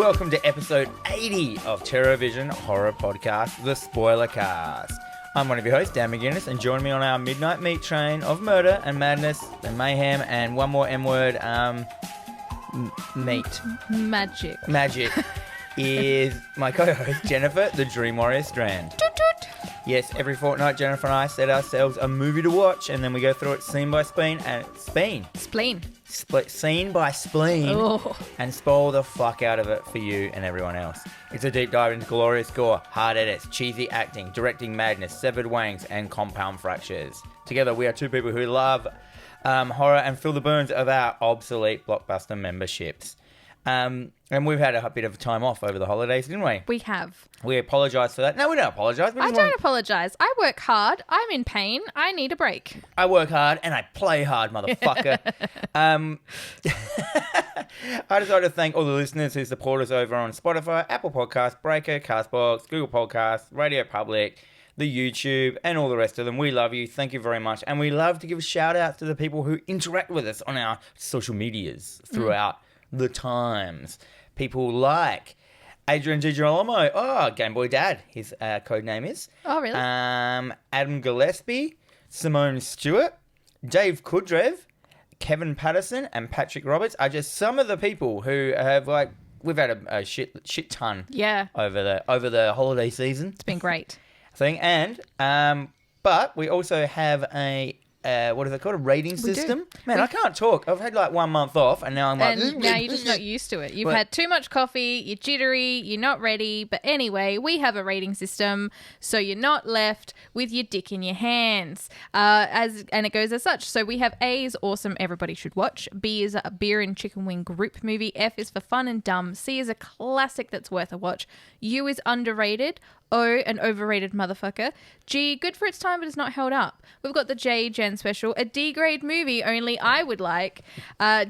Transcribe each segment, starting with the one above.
Welcome to episode 80 of TerrorVision horror podcast, the Spoilercast. I'm one of your hosts, Dan McGuinness, and join me on our midnight meat train of murder and madness and mayhem and one more M-word, meat. Magic is my co-host, Jennifer, the Dream Warrior Strand. Toot toot. Yes, every fortnight, Jennifer and I set ourselves a movie to watch, and then we go through it scene by scene scene by spleen, and spoil the fuck out of it for you and everyone else. It's a deep dive into glorious gore, hard edits, cheesy acting, directing madness, severed wangs, and compound fractures. Together, we are two people who love horror and feel the burns of our obsolete Blockbuster memberships. And we've had a bit of time off over the holidays, didn't we? We have. We apologise for that. No, we don't apologise. I don't apologise. I work hard. I'm in pain. I need a break. I work hard and I play hard, motherfucker. I just like to thank all the listeners who support us over on Spotify, Apple Podcasts, Breaker, Castbox, Google Podcasts, Radio Public, the YouTube, and all the rest of them. We love you. Thank you very much. And we love to give shout-outs to the people who interact with us on our social medias throughout the times. People like Adrian DiGirolamo. Oh, Game Boy Dad, his code name is. Oh, really? Adam Gillespie, Simone Stewart, Dave Kudrev, Kevin Patterson, and Patrick Roberts are just some of the people who have, like, we've had a shit ton over the holiday season. It's been great. And but we also have a what is it called? A rating system? Man, I can't talk. I've had like 1 month off and now I'm like... And now you're just not used to it. You've had too much coffee, you're jittery, you're not ready. But anyway, we have a rating system so you're not left with your dick in your hands. And it goes as such. So we have A is awesome, everybody should watch. B is a beer and chicken wing group movie. F is for fun and dumb. C is a classic that's worth a watch. U is underrated. O, an overrated motherfucker. G, good for its time but it's not held up. We've got the J, Jen special, a D grade movie only I would like.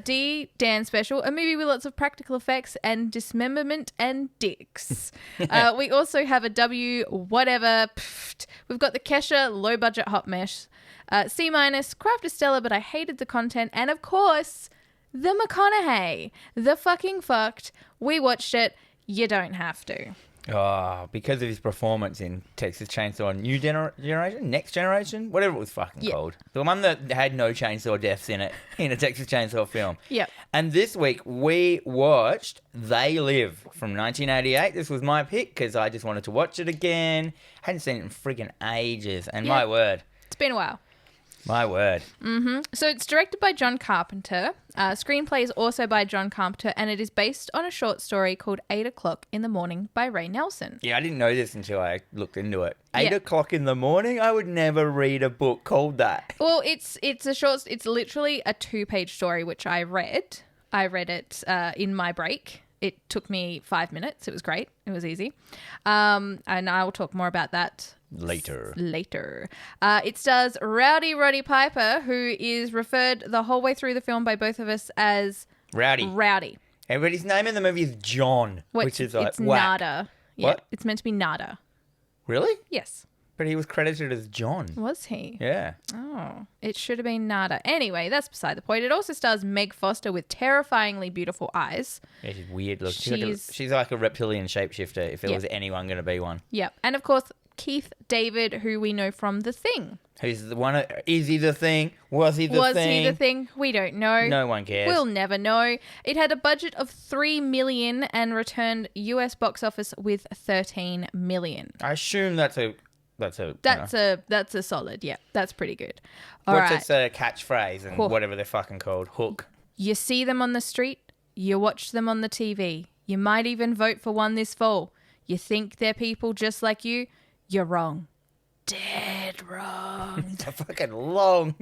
D, Dan special, a movie with lots of practical effects and dismemberment and dicks. We also have a W, whatever. We've got the Kesha, low budget hot mess. C minus, Craft is stellar but I hated the content. And of course, the McConaughey. The fucking fucked. We watched it. You don't have to. Oh, because of his performance in Texas Chainsaw New Generation? Next Generation? Whatever it was fucking called. The one that had no chainsaw deaths in it, in a Texas Chainsaw film. Yep. And this week, we watched They Live from 1988. This was my pick because I just wanted to watch it again. Hadn't seen it in friggin' ages. And my word. It's been a while. My word. Mm-hmm. So it's directed by John Carpenter. Screenplay is also by John Carpenter, and it is based on a short story called 8 o'clock in the morning by Ray Nelson. Yeah, I didn't know this until I looked into it. 8 o'clock in the morning? I would never read a book called that. Well, it's literally a 2-page story, which I read. I read it in my break. It took me 5 minutes. It was great. It was easy. And I will talk more about that later. It stars Roddy Piper, who is referred the whole way through the film by both of us as Rowdy. Everybody's name in the movie is John, which is like it's whack. Nada. Yeah, what? It's meant to be Nada. Really? Yes. But he was credited as John. Was he? Yeah. Oh, it should have been Nada. Anyway, that's beside the point. It also stars Meg Foster with terrifyingly beautiful eyes. Yeah, she's weird looking. She's like a reptilian shapeshifter if there was anyone going to be one. Yep. And of course, Keith David, who we know from The Thing. Who's the one? Is he the thing? Was he the thing? Was he the thing? We don't know. No one cares. We'll never know. It had a budget of $3 million and returned US box office with $13 million. I assume that's a solid. Yeah, that's pretty good. What's its catchphrase and whatever they're fucking called? Hook. You see them on the street. You watch them on the TV. You might even vote for one this fall. You think they're people just like you. You're wrong. Dead wrong. It's a fucking long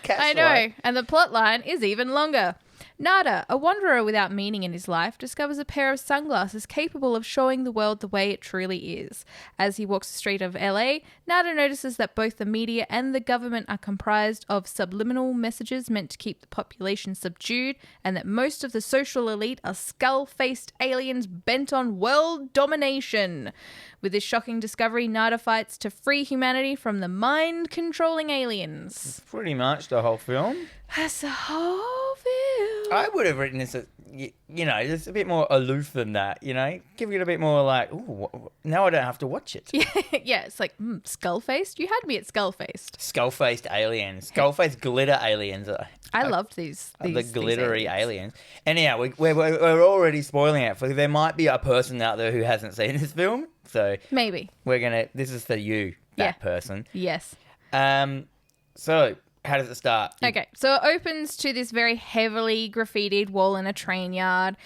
I know. And the plot line is even longer. Nada, a wanderer without meaning in his life, discovers a pair of sunglasses capable of showing the world the way it truly is. As he walks the street of LA, Nada notices that both the media and the government are comprised of subliminal messages meant to keep the population subdued, and that most of the social elite are skull-faced aliens bent on world domination. With this shocking discovery, Nada fights to free humanity from the mind-controlling aliens. Pretty much the whole film. That's the whole film. I would have written this, just a bit more aloof than that, Give it a bit more like, ooh, now I don't have to watch it. Yeah, it's like, skull-faced? You had me at skull-faced. Skull-faced aliens. Skull-faced glitter aliens. I loved these the glittery these aliens. Anyhow, we're already spoiling it. There might be a person out there who hasn't seen this film. So maybe. This is for you, that person. Yes. So... how does it start? Okay, so it opens to this very heavily graffitied wall in a train yard.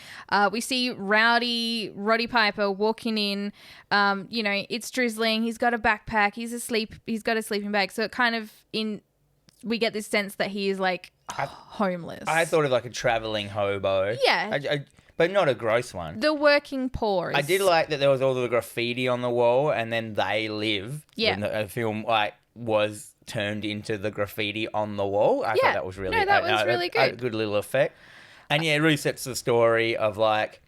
We see Roddy Piper walking in. It's drizzling. He's got a backpack. He's asleep. He's got a sleeping bag. So it kind of we get this sense that he is like homeless. I thought of like a traveling hobo. Yeah. But not a gross one. The working poor. I did like that there was all the graffiti on the wall, and then They Live. Yeah. When the film was turned into the graffiti on the wall. I thought that was really really good. A good little effect. And it really sets the story of like,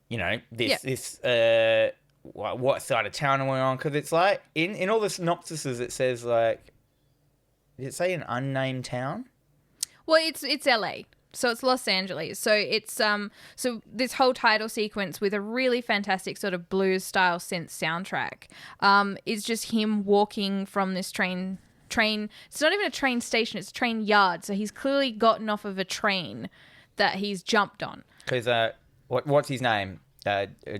this what side of town are we on? Because it's like in all the synopsises it says like, did it say an unnamed town? Well, it's LA. So it's Los Angeles. So it's so this whole title sequence with a really fantastic sort of blues style synth soundtrack is just him walking from this train. It's not even a train station, it's a train yard. So he's clearly gotten off of a train that he's jumped on. Because what's his name?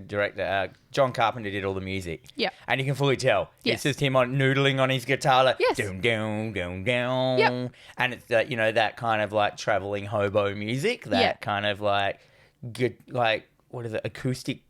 Director John Carpenter did all the music. Yeah. And you can fully tell. Yes. It's just him noodling on his guitar like yes. down, down, down, down. Yep. And it's that kind of like traveling hobo music, that kind of like good, like what is it, acoustic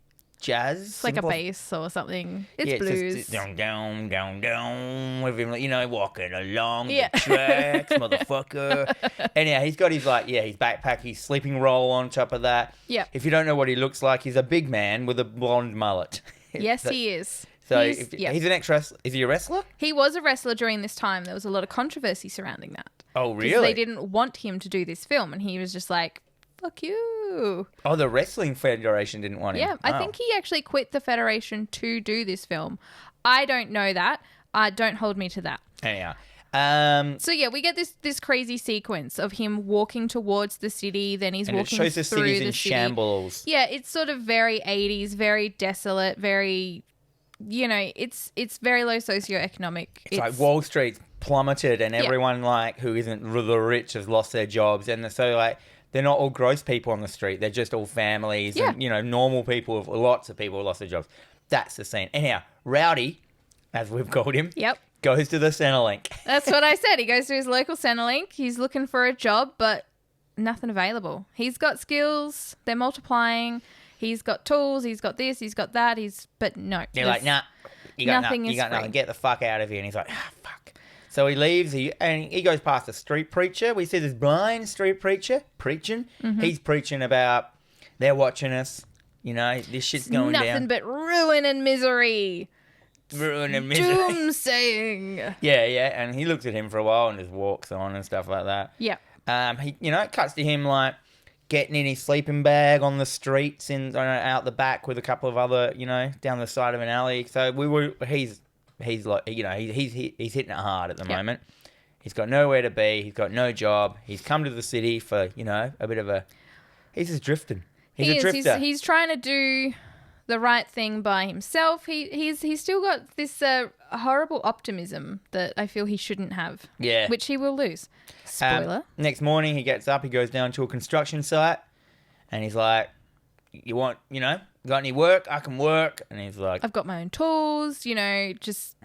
jazz? It's like a bass or something. It's blues. Just down, down, down, down with him, walking along the tracks, motherfucker. Anyhow, he's got his his backpack, his sleeping roll on top of that. Yeah. If you don't know what he looks like, he's a big man with a blonde mullet. Yes, he is. So he's an ex-wrestler. Is he a wrestler? He was a wrestler during this time. There was a lot of controversy surrounding that. Oh, really? They didn't want him to do this film, and he was just like, fuck you. Oh, the Wrestling Federation didn't want him. Yeah, I think he actually quit the Federation to do this film. I don't know that. Don't hold me to that. Anyhow. So yeah, we get this crazy sequence of him walking towards the city, then he's walking through the city. And it shows the city's in shambles. Yeah, it's sort of very 80s, very desolate, very, it's very low socioeconomic. It's like Wall Street's plummeted and everyone who isn't the rich has lost their jobs. And so they're not all gross people on the street. They're just all families and, normal people. Lots of people lost their jobs. That's the scene. Anyhow, Rowdy, as we've called him, goes to the Centrelink. That's what I said. He goes to his local Centrelink. He's looking for a job, but nothing available. He's got skills. They're multiplying. He's got tools. He's got this. He's got that. But no. They're like, nah, you got nothing. Nothing. Get the fuck out of here. And he's like, fuck. So he leaves, and he goes past a street preacher. We see this blind street preacher preaching. Mm-hmm. He's preaching about they're watching us. This shit's going down. Nothing but ruin and misery. Ruin and misery. Doomsaying. Yeah. And he looks at him for a while and just walks on and stuff like that. Yeah. He, it cuts to him getting in his sleeping bag on the streets and out the back with a couple of other, down the side of an alley. So he's like, he's hitting it hard at the moment. He's got nowhere to be. He's got no job. He's come to the city for, a bit of he's just drifting. He's a drifter. He's trying to do the right thing by himself. He's still got this horrible optimism that I feel he shouldn't have. Yeah. Which he will lose. Spoiler. Next morning, he gets up. He goes down to a construction site. And he's like, you want, got any work? I can work. And he's like, I've got my own tools, just.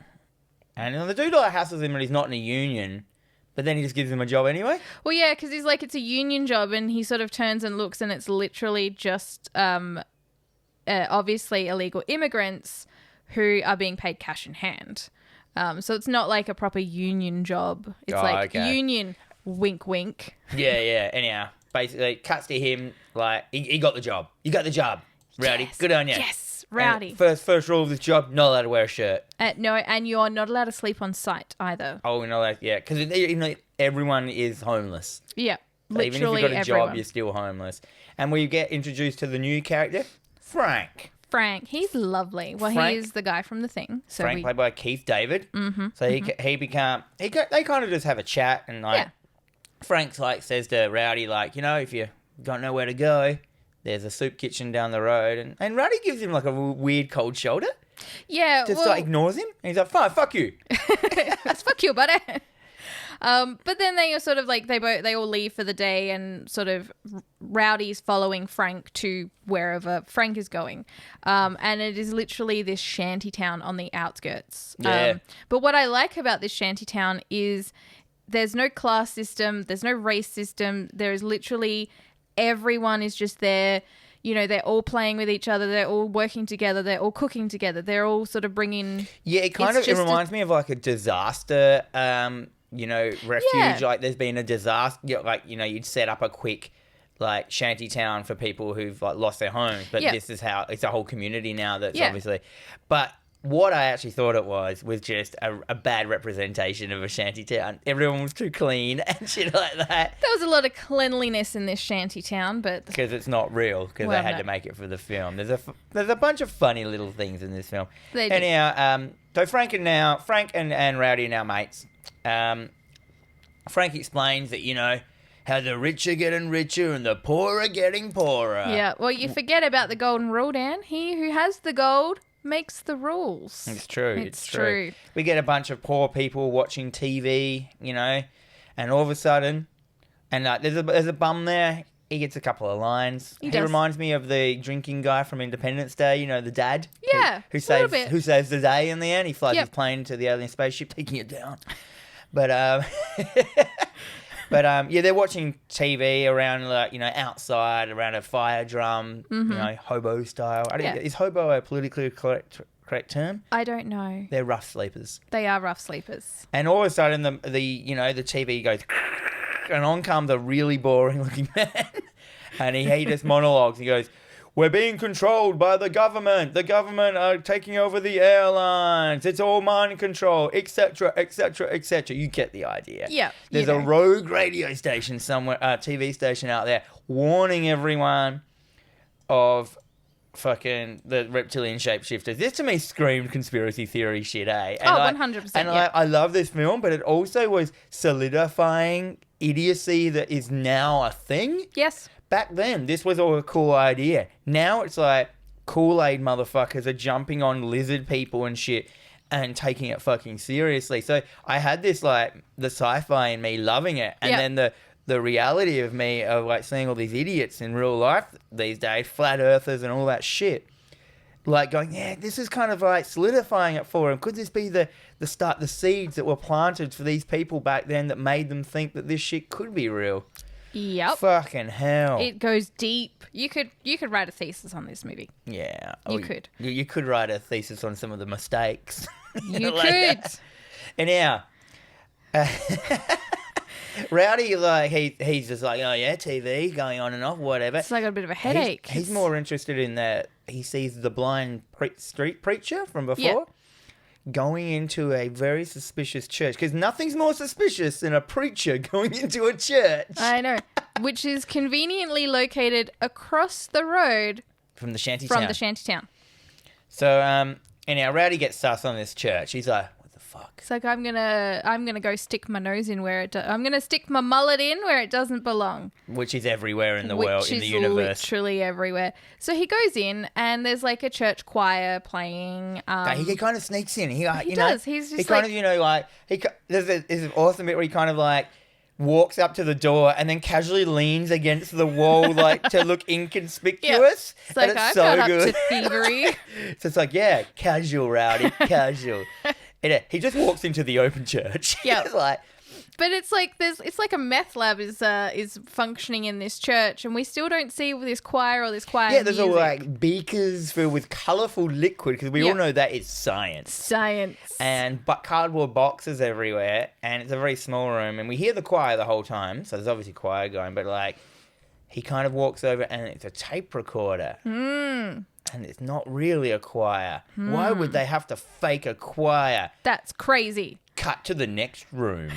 And the dude hassles him and he's not in a union. But then he just gives him a job anyway? Well, yeah, because he's like, it's a union job. And he sort of turns and looks and it's literally just obviously illegal immigrants who are being paid cash in hand. So it's not like a proper union job. It's union wink wink. Yeah. Anyhow, basically cuts to him he got the job. You got the job, Rowdy. Yes. Good on you. Yes, Rowdy. First rule of this job, not allowed to wear a shirt. No, and you're not allowed to sleep on site either. Oh, we're not allowed. Yeah, because everyone is homeless. Yeah, so literally even if you've got a everyone. job, you're still homeless. And we get introduced to the new character, Frank. He's lovely. Well, he is the guy from The Thing. So Frank, played by Keith David. Mm-hmm, so they kind of just have a chat and Frank says to Rowdy if Got nowhere to go. There's a soup kitchen down the road. And Roddy gives him like a weird cold shoulder. Yeah. Just like ignores him. And he's like, fine, fuck you. Fuck you, buddy. But then they are sort of like they all leave for the day, and sort of Rowdy's following Frank to wherever Frank is going, and it is literally this shanty town on the outskirts. Yeah. But what I like about this shanty town is there's no class system, there's no race system. There is literally everyone is just there. You know, they're all playing with each other. They're all working together. They're all cooking together. They're all sort of bringing. Yeah, it reminds me of like a disaster. Refuge. Yeah. Like there's been a disaster. You'd set up a quick like shanty town for people who've like lost their homes, but this is how it's a whole community now. That's obviously, but. What I actually thought it was just a bad representation of a shanty town. Everyone was too clean and shit like that. There was a lot of cleanliness in this shanty town, but because it's not real, because they had to make it for the film. There's a bunch of funny little things in this film. They do. Anyhow, so Frank and Rowdy are now mates. Frank explains that how the rich are getting richer and the poor are getting poorer. Yeah, well, you forget about the golden rule, Dan. He who has the gold makes the rules. It's true. It's true. We get a bunch of poor people watching TV, and all of a sudden, and there's a bum there. He gets a couple of lines. He reminds me of the drinking guy from Independence Day, the dad. Yeah, who saves the day in the end. He flies his plane to the alien spaceship, taking it down. But they're watching TV around, outside, around a fire drum, hobo style. Is hobo a politically correct term? I don't know. They're rough sleepers. They are rough sleepers. And all of a sudden, the TV goes, and on comes a really boring-looking man, and he just monologues. He goes, "We're being controlled by the government. The government are taking over the airlines. It's all mind control, etc., etc., etc." You get the idea. Yeah. There's a rogue radio station somewhere, TV station out there, warning everyone of fucking the reptilian shapeshifters. This to me screamed conspiracy theory shit, eh? And 100%. And I love this film, but it also was solidifying idiocy that is now a thing. Yes. Back then, this was all a cool idea. Now it's like Kool-Aid motherfuckers are jumping on lizard people and shit and taking it fucking seriously. So I had this like the sci-fi in me loving it, and then the reality of me of like seeing all these idiots in real life these days, flat earthers and all that shit. Like going, yeah, this is kind of like solidifying it for him. Could this be the seeds that were planted for these people back then that made them think that this shit could be real? Yep. Fucking hell. It goes deep. You could write a thesis on this movie. Yeah. You could. You could write a thesis on some of the mistakes. You could. Anyhow, Rowdy, like, he's just like, oh yeah, TV, going on and off, whatever. It's like I got a bit of a headache. He's more interested in that. He sees the blind street preacher from before. Going into a very suspicious church, because nothing's more suspicious than a preacher going into a church. I know, which is conveniently located across the road from the shanty town. So, anyhow, Rowdy gets sus on this church. He's like, "What the fuck?" It's like I'm gonna go stick my nose in where it. I'm gonna stick my mullet in where it doesn't belong. Which is everywhere in the world, in the universe. Literally everywhere. So he goes in, and there's like a church choir playing. He kind of sneaks in. He does. He's just there's an awesome bit where he kind of like walks up to the door and then casually leans against the wall like to look inconspicuous. It's like, and it's I've so got good. up to thievery. So it's like, yeah, casual, Rowdy, casual. And he just walks into the open church. Yeah. Like, but it's like a meth lab is functioning in this church, and we still don't see this choir or this choir. Yeah, there's music. all like beakers filled with colourful liquid, because we all know that is science. Science. But cardboard boxes everywhere, and it's a very small room, and we hear the choir the whole time, so there's obviously choir going, but like he kind of walks over and it's a tape recorder. And it's not really a choir. Why would they have to fake a choir? That's crazy. Cut to the next room.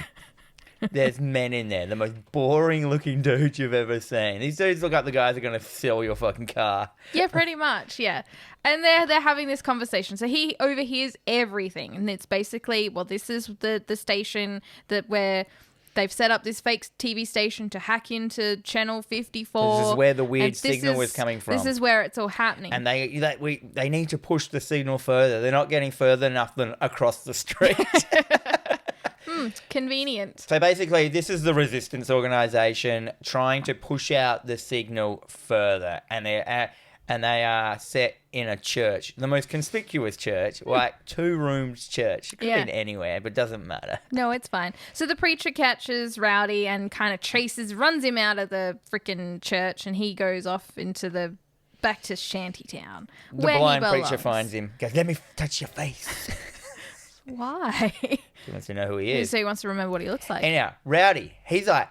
There's men in there, the most boring looking dudes you've ever seen. These dudes look like the guys that are going to sell your fucking car. Yeah, pretty much, yeah. And they're having this conversation. So he overhears everything. And it's basically, well, this is the station that where They've set up this fake TV station to hack into channel 54. This is where the weird signal was coming from. This is where it's all happening. And they need to push the signal further. They're not getting further enough than across the street. Convenient. So basically, this is the resistance organisation trying to push out the signal further. And they are set in a church, the most conspicuous church, like 2-roomed church. It could have been anywhere, but doesn't matter. No, it's fine. So the preacher catches Rowdy and kind of runs him out of the freaking church, and he goes off into back to Shantytown. The blind preacher finds him, goes, "Let me touch your face." Why? He wants to know who he is. So he wants to remember what he looks like. Anyhow, Rowdy, he's like,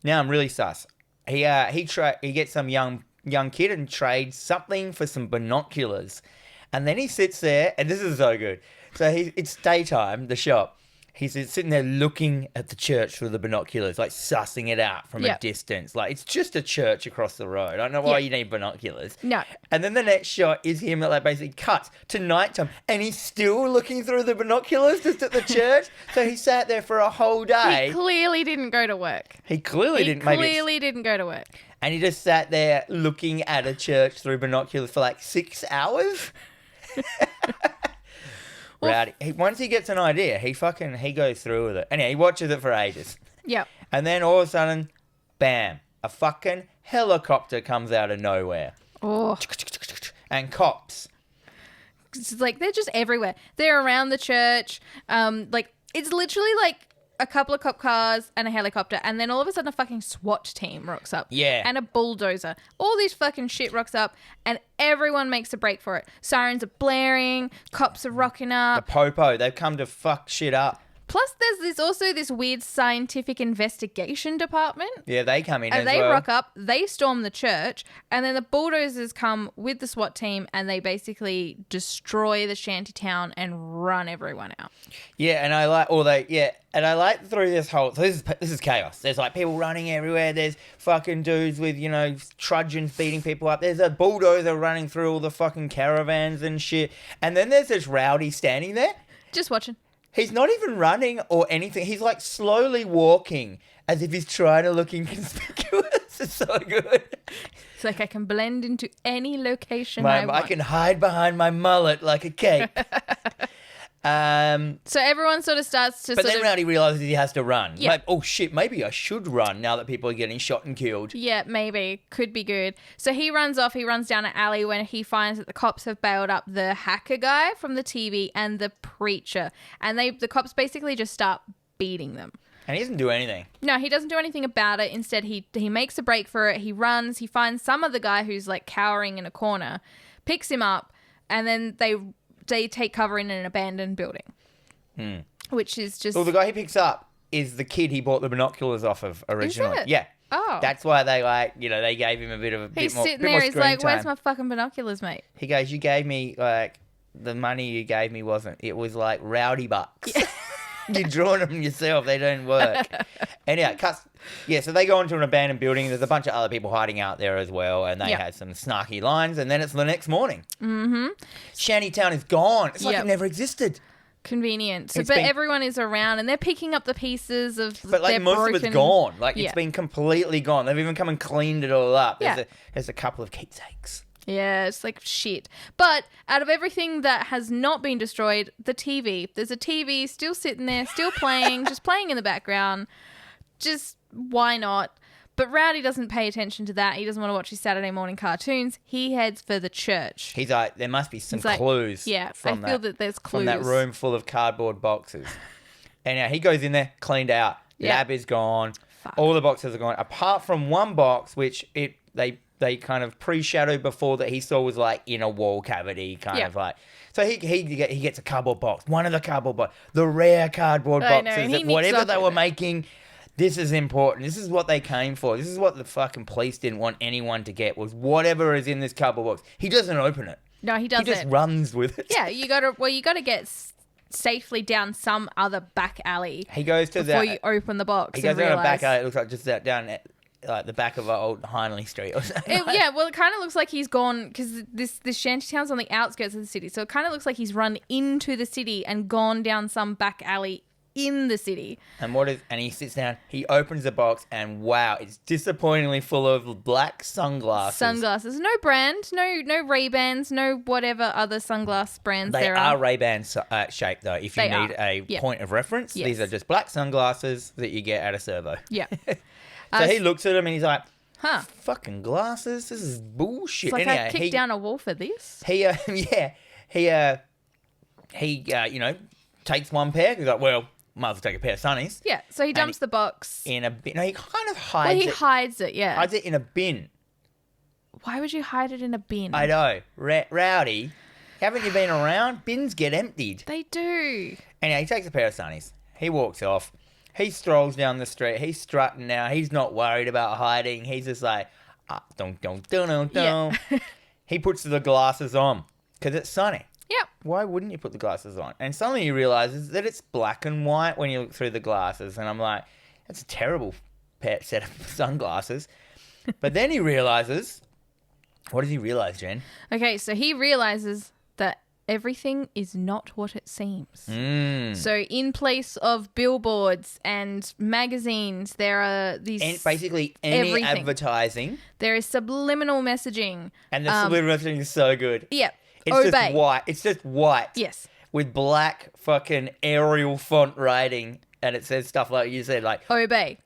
now I'm really sus. He gets some young kid and trades something for some binoculars. And then he sits there, and this is so good. So it's daytime, the shop. He's sitting there looking at the church through the binoculars, like sussing it out from a distance. Like, it's just a church across the road. I don't know why you need binoculars. No. And then the next shot is him that basically cuts to nighttime, and he's still looking through the binoculars just at the church. So he sat there for a whole day. He clearly didn't go to work. He clearly didn't go to work. And he just sat there looking at a church through binoculars for like 6 hours. Rowdy. Once he gets an idea, he goes through with it. Anyway, he watches it for ages. Yep. And then all of a sudden, bam, a fucking helicopter comes out of nowhere. Oh. And cops. It's like they're just everywhere. They're around the church. It's literally like a couple of cop cars and a helicopter, and then all of a sudden a fucking SWAT team rocks up. Yeah. And a bulldozer. All this fucking shit rocks up, and everyone makes a break for it. Sirens are blaring, cops are rocking The up. popo, they've come to fuck shit up. Plus, there's also this weird scientific investigation department. Yeah, they come in And as they well. rock up, they storm the church, and then the bulldozers come with the SWAT team, and they basically destroy the shantytown and run everyone out. Yeah, and I like through this whole. So this is chaos. There's like people running everywhere. There's fucking dudes with trudgeons beating people up. There's a bulldozer running through all the fucking caravans and shit. And then there's this Rowdy standing there. Just watching. He's not even running or anything. He's like slowly walking as if he's trying to look inconspicuous. It's so good. It's like I can blend into any location I want. can hide behind my mullet like a cape. So everyone sort of starts to But then Rowdy realises he has to run. Yeah. Like, oh shit, maybe I should run now that people are getting shot and killed. Yeah, maybe. Could be good. So he runs off. He runs down an alley when he finds that the cops have bailed up the hacker guy from the TV and the preacher. And the cops basically just start beating them. And he doesn't do anything. No, he doesn't do anything about it. Instead, he makes a break for it. He runs. He finds some other guy who's like cowering in a corner, picks him up, and then they take cover in an abandoned building. Which is just... Well, the guy he picks up is the kid he bought the binoculars off of originally. Is it? Yeah. Oh. That's why they they gave him a bit more He's sitting bit there, more he's screen like, time. where's my fucking binoculars, mate? He goes, you gave me, the money you gave me wasn't. It was like rowdy bucks. Yeah. You're drawing them yourself. They don't work. Anyhow, so they go into an abandoned building. There's a bunch of other people hiding out there as well, and they had some snarky lines, and then it's the next morning. Mm-hmm. Shantytown is gone. It's like it never existed. Convenient. So, but everyone is around, and they're picking up the pieces of But like most of it's gone. Like it's been completely gone. They've even come and cleaned it all up. There's a couple of keepsakes. Yeah, it's like shit. But out of everything that has not been destroyed, the TV. There's a TV still sitting there, still playing, just playing in the background. Just why not? But Rowdy doesn't pay attention to that. He doesn't want to watch his Saturday morning cartoons. He heads for the church. He's like, there must be some clues. Yeah, I feel that there's clues. From that room full of cardboard boxes. And he goes in there, cleaned out. Lab is gone. Fuck. All the boxes are gone. Apart from one box, which they kind of pre-shadowed before that he saw was like in a wall cavity, kind of like. So he gets a cardboard box. One of the cardboard box. The rare cardboard boxes. That whatever they were making... This is important. This is what they came for. This is what the fucking police didn't want anyone to get, was whatever is in this cardboard box. He doesn't open it. No, he doesn't. He just runs with it. Yeah, you gotta get safely down some other back alley. He goes to before you open the box. He goes down a back alley. It looks like just down like the back of old Hindley Street or something. Yeah, well, it kind of looks like he's gone, because this shantytown's on the outskirts of the city, so it kind of looks like he's run into the city and gone down some back alley in the city. And he sits down, he opens the box, and wow, it's disappointingly full of black sunglasses. Sunglasses. No brand, no Ray-Bans, no whatever other sunglass brands They there are are. Ray-Ban shape, though, if you They need are. a point of reference. Yes. These are just black sunglasses that you get at a servo. Yeah. So he looks at them and he's like, Huh. fucking glasses, this is bullshit. It's like Anyhow, I kicked down a wall for this. He takes one pair. He's like, well, might as well take a pair of sunnies. Yeah, so he dumps the box. In a bin. No, he kind of Well, hides he it. hides it, yeah. Hides it in a bin. Why would you hide it in a bin? I know. Rowdy, haven't you been around? Bins get emptied. They do. Anyway, he takes a pair of sunnies. He walks off. He strolls down the street. He's strutting now. He's not worried about hiding. He's just like, don't. Yeah. He puts the glasses on because it's sunny. Yep. Why wouldn't you put the glasses on? And suddenly he realizes that it's black and white when you look through the glasses. And I'm like, that's a terrible set of sunglasses. But then he realizes, what does he realize, Jen? Okay, so he realizes that everything is not what it seems. So in place of billboards and magazines, there are these... Basically any everything. advertising. There is subliminal messaging. And the subliminal messaging is so good. Yep. It's Obey. just white. It's just white. Yes. With black fucking Arial font writing. And it says stuff like you said, like... Obey.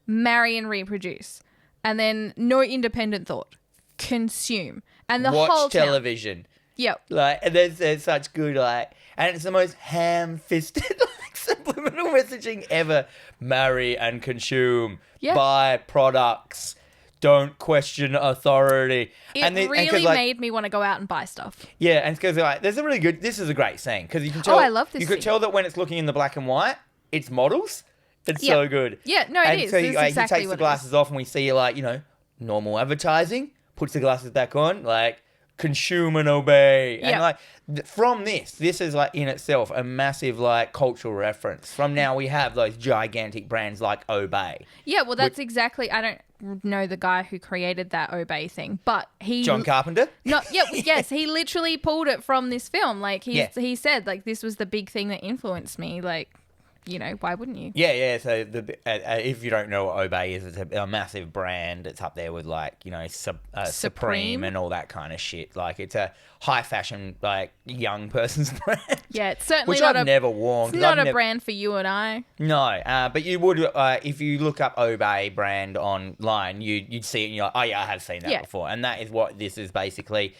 Marry and reproduce. And then no independent thought. Consume. And the watch whole town. television. Yep. Like, and there's such good, like... And it's the most ham-fisted, like, subliminal messaging ever. Marry and consume. Yeah. Buy products. Don't question authority. It really made me want to go out and buy stuff. Yeah, and because like, there's a really good... This is a great scene. Because you can tell... I love this You could scene. tell that when it's looking in the black and white, it's models. It's so good. Yeah, no, it And is. so This is exactly he takes the what it glasses off and we see, like, normal advertising, puts the glasses back on, like, consume and obey. And, Yeah. like, from this is, like, in itself a massive, like, cultural reference. From now we have those gigantic brands like Obey. Yeah, well, that's exactly... I don't know the guy who created that Obey thing, but he... John Carpenter? No, yeah, yes, he literally pulled it from this film. Like, Yeah. he said, like, this was the big thing that influenced me. Like, why wouldn't you? Yeah. So if you don't know what Obey is, it's a massive brand. It's up there with like Supreme and all that kind of shit. Like it's a high fashion like young person's brand. Yeah, it's certainly which not I've never worn. It's not a brand for you and I. No, but you would if you look up Obey brand online, you'd see it and you're like, oh yeah, I have seen that before. And that is what this is basically.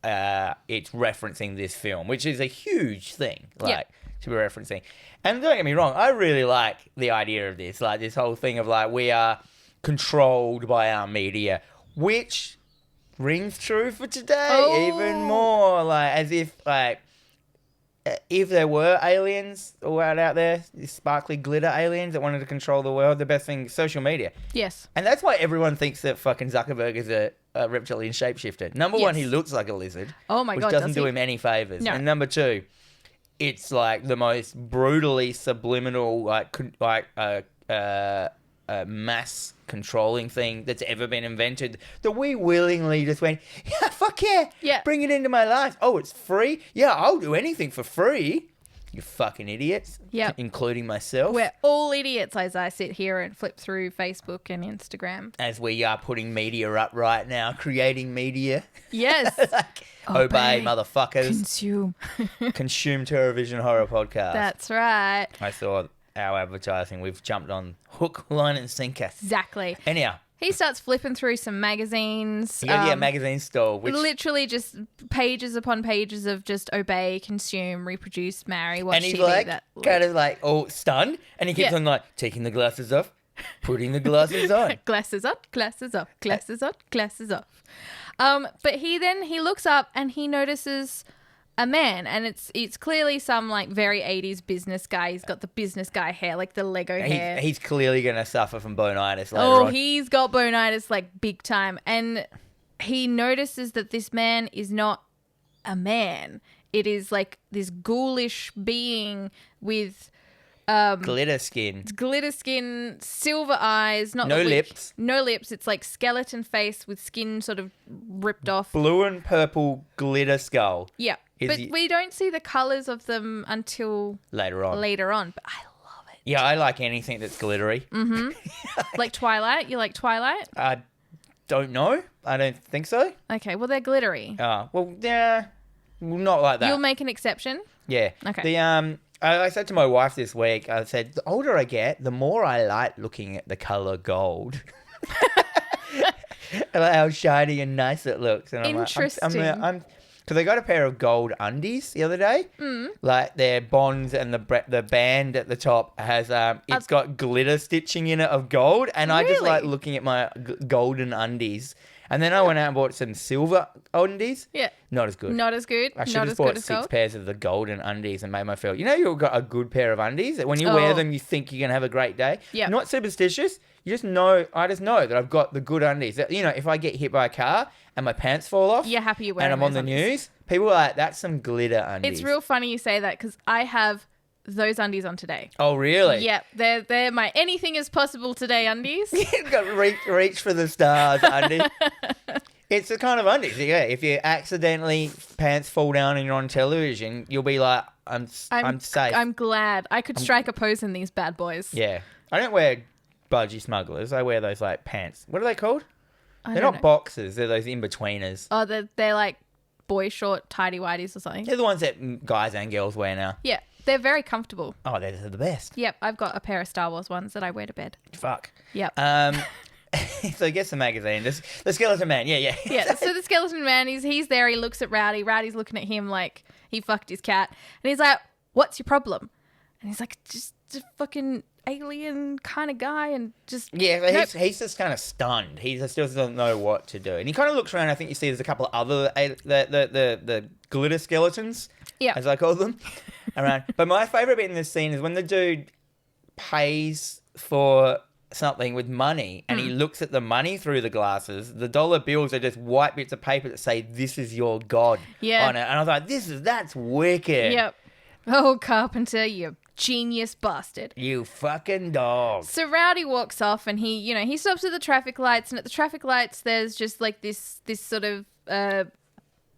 It's referencing this film, which is a huge thing. Like to be referencing. And don't get me wrong, I really like the idea of this, like this whole thing of like we are controlled by our media, which rings true for today even more. Like as if like if there were aliens all out there, these sparkly glitter aliens that wanted to control the world, the best thing is social media. Yes. And that's why everyone thinks that fucking Zuckerberg is a reptilian shapeshifter. Number one, he looks like a lizard. Oh my which God, doesn't does do he? him any favors. No. And number two, it's like the most brutally subliminal, mass controlling thing that's ever been invented. That we willingly just went, yeah, fuck yeah, bring it into my life. Oh, it's free. Yeah, I'll do anything for free. You fucking idiots. Yep. Including myself. We're all idiots as I sit here and flip through Facebook and Instagram. As we are putting media up right now, creating media. Yes. Like, obey, motherfuckers. Consume. Consume TerrorVision Horror Podcast. That's right. I saw our advertising. We've jumped on hook, line, and sinker. Exactly. Anyhow. He starts flipping through some magazines. You go to your magazine store. Which... Literally just pages upon pages of just obey, consume, reproduce, marry, watch and he's TV. like, kind of like, all stunned. And he keeps on like, taking the glasses off, putting the glasses on. Glasses up, glasses off, glasses on, glasses off. But he looks up and he notices a man, and it's clearly some like very 80s business guy. He's got the business guy hair, like the Lego hair. He's clearly going to suffer from bonitis later on. He's got bonitis like big time. And he notices that this man is not a man. It is like this ghoulish being with glitter skin, silver eyes, no lips. It's like skeleton face with skin sort of ripped off. Blue and purple glitter skull. Yeah. But we don't see the colours of them until later on. But I love it. Yeah, I like anything that's glittery. Like Twilight? You like Twilight? I don't know. I don't think so. Okay, well, they're glittery. Well, yeah, not like that. You'll make an exception? Yeah. Okay. I said to my wife this week, I said, the older I get, the more I like looking at the colour gold. I like how shiny and nice it looks. And Interesting. Because I got a pair of gold undies the other day. Like their bonds and the band at the top has it's got glitter stitching in it of gold, and I just like Really? looking at my golden undies. And then I went out and bought some silver undies. Yeah. Not as good. Not as good. I should Not have as bought good as 6 gold. pairs of the golden undies and made my feel. You know, you've got a good pair of undies that when you wear them, you think you're going to have a great day. Yeah. Not superstitious. You just know, I just know that I've got the good undies. That, you know, if I get hit by a car and my pants fall off You're happy you're wearing and I'm on the those undies. news, people are like, that's some glitter undies. It's real funny you say that because I have those undies on today. Oh, really? Yep, they're my anything is possible today undies. You've got reach for the stars undies. It's the kind of undies. Yeah, if you accidentally pants fall down and you're on television, you'll be like, I'm safe. I'm glad I could strike a pose in these bad boys. Yeah. I don't wear budgie smugglers. I wear those like pants. What are they called? They're don't not know. boxers. They're those in-betweeners. Oh, they're like boy short tidy whities or something. They're the ones that guys and girls wear now. Yeah, they're very comfortable. Oh, they're the best. Yep, I've got a pair of Star Wars ones that I wear to bed. Fuck. Yep. So guess the magazine. The Skeleton Man. Yeah. Yeah, so the skeleton man, he's there, he looks at Rowdy. Rowdy's looking at him like he fucked his cat. And he's like, what's your problem? And he's like, just a fucking alien kind of guy and just... Yeah, Nope. he's just kind of stunned. He just doesn't know what to do. And he kind of looks around. I think you see there's a couple of other, the glitter skeletons, Yeah. as I call them, around. But my favourite bit in this scene is when the dude pays for something with money and he looks at the money through the glasses. The dollar bills are just white bits of paper that say, "This is your God," Yeah. on it. And I was like, that's wicked. Yep. Oh, Carpenter, you genius bastard. You fucking dog. So Rowdy walks off and he stops at the traffic lights, and at the traffic lights there's just like this sort of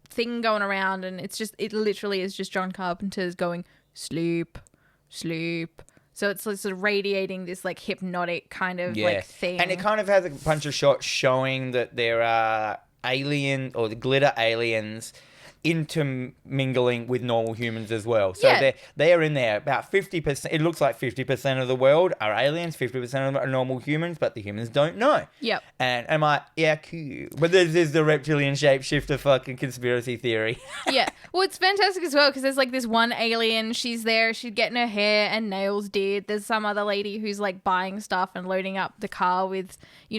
thing going around, and it literally is just John Carpenter's going, sleep, sleep. So it's like sort of radiating this like hypnotic kind of like thing. And it kind of has a bunch of shots showing that there are alien or the glitter aliens intermingling with normal humans as well. So Yeah. they're in there. About 50%, it looks like 50% of the world are aliens, 50% of them are normal humans, but the humans don't know. Yep. And I'm like, yeah, cool. But there's the reptilian shapeshifter fucking conspiracy theory. Yeah. Well, it's fantastic as well because there's like this one alien. She's there. She's getting her hair and nails did. There's some other lady who's like buying stuff and loading up the car with,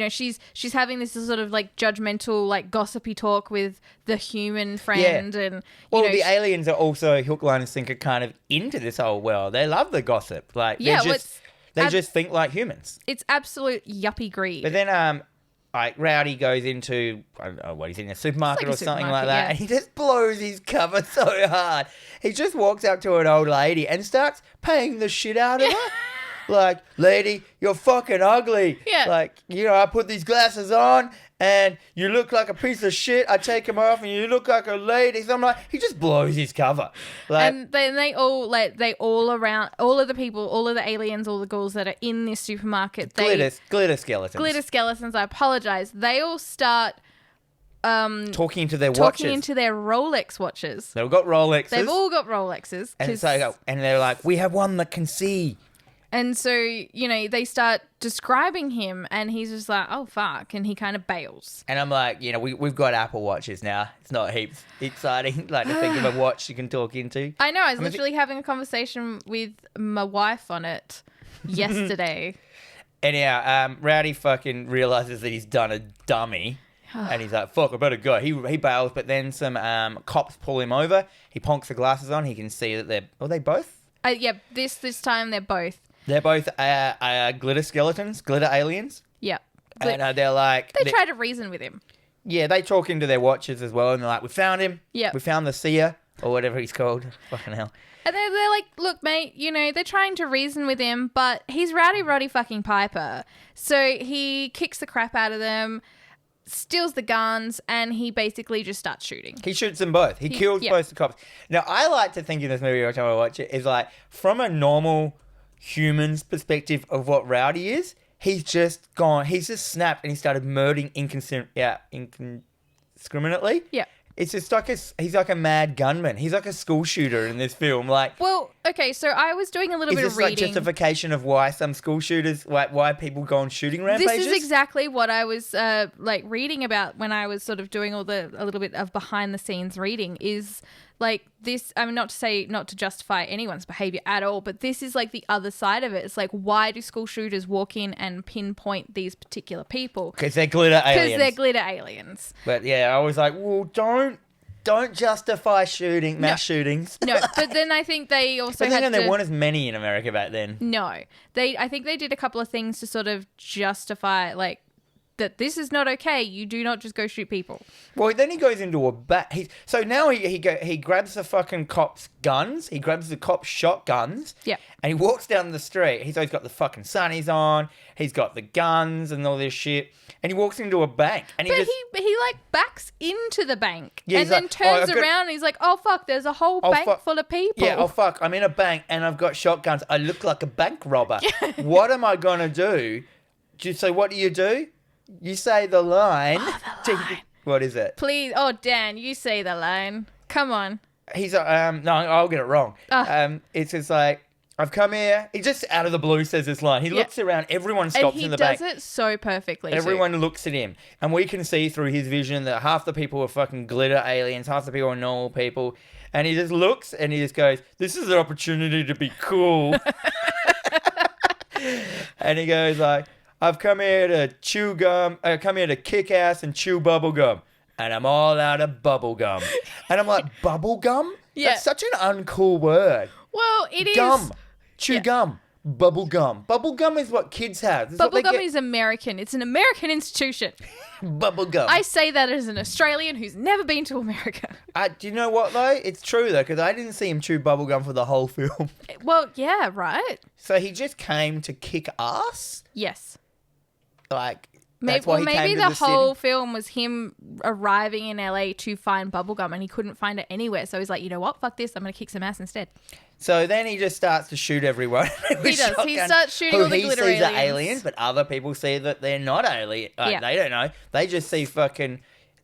she's having this sort of like judgmental, like gossipy talk with the human friend. And Well, the aliens are also hook, line, and sinker kind of into this whole world. They love the gossip. Like, Yeah, they just think like humans. it's absolute yuppie greed. But then, like, Rowdy goes into, I don't know what, he's in a supermarket like or a something like supermarket, that, yeah. and he just blows his cover so hard. He just walks up to an old lady and starts paying the shit out of her. Like, lady, you're fucking ugly. Yeah. Like, I put these glasses on and you look like a piece of shit. I take them off and you look like a lady. So I'm like, he just blows his cover. Like, And then all of the people, all of the aliens, all the ghouls that are in this supermarket, glitter skeletons. glitter skeletons, I apologize. They all start Talking into their talking watches. into their Rolex watches. They've got Rolexes. They've all got Rolexes. and, and they're like, we have one that can see. And so, they start describing him and he's just like, oh, fuck. And he kind of bails. And I'm like, we've got Apple Watches now. It's not heaps exciting, like to think of a watch you can talk into. I know. I was literally having a conversation with my wife on it yesterday. Anyhow, Rowdy fucking realizes that he's done a dummy. And he's like, fuck, I better go. He bails, but then some cops pull him over. He ponks the glasses on. He can see that are they both? Yeah, this time they're both. They're both glitter skeletons, glitter aliens. Yeah. And they're like... They try to reason with him. Yeah, they talk into their watches as well. And they're like, we found him. Yeah. We found the seer, or whatever he's called. Fucking hell. And they're like, look, mate, they're trying to reason with him, but he's Roddy fucking Piper. So he kicks the crap out of them, steals the guns, and he basically just starts shooting. He shoots them both. He kills both the cops. Now, I like to think in this movie every time I watch it is like, from a normal human's perspective of what Rowdy is, he's just gone. He's just snapped and he started murdering indiscriminately. Yeah. It's just like he's like a mad gunman. He's like a school shooter in this film. Like, Well, okay, so I was doing a little is bit this of like reading. justification of why some school shooters, why people go on shooting rampages? This is exactly what I was like reading about when I was sort of doing a little bit of behind the scenes reading is like this. I mean, not to justify anyone's behavior at all, but this is like the other side of it. It's like, why do school shooters walk in and pinpoint these particular people? Because they're glitter aliens. But yeah, I was like, well, don't justify mass shootings. No, but then I think they also but then there weren't as many in America back then. No, I think they did a couple of things to sort of justify like that this is not okay. You do not just go shoot people. Well, then he goes into a so now he grabs the fucking cops' guns. He grabs the cops' shotguns. Yeah. And he walks down the street. He's got the fucking sunnies on. He's got the guns and all this shit. And he walks into a bank. And he like backs into the bank and then then turns around and he's like, oh fuck, there's a whole bank full of people. Yeah, oh fuck, I'm in a bank and I've got shotguns. I look like a bank robber. What am I going to do? So what do? You say the line. Oh, the line. What is it? Please. Oh, Dan, you say the line. Come on. He's no, I'll get it wrong. It's just like, I've come here. He just out of the blue says this line. He looks around. Everyone stops in the bank. And he does it so perfectly. Everyone looks at him. And we can see through his vision that half the people are fucking glitter aliens. Half the people are normal people. And he just looks and he just goes, this is an opportunity to be cool. And he goes like, I've come here to chew gum. I come here to kick ass and chew bubble gum. And I'm all out of bubble gum. And I'm like, bubble gum? Yeah. That's such an uncool word. Well, it is. Gum. Chew gum. Bubble gum. Bubble gum is what kids have. Bubble gum is American. It's an American institution. Bubble gum. I say that as an Australian who's never been to America. Do you know what, though? It's true, though, because I didn't see him chew bubble gum for the whole film. Well, yeah, right? So he just came to kick ass? Yes. Like, that's why he came maybe to the the whole city. film was him arriving in LA to find bubblegum and he couldn't find it anywhere. So he's like, you know what? Fuck this. I'm going to kick some ass instead. So then he just starts to shoot everyone. He does. He starts shooting all the glitter aliens. He sees are aliens, but other people see that they're not alien. They don't know. They just see fucking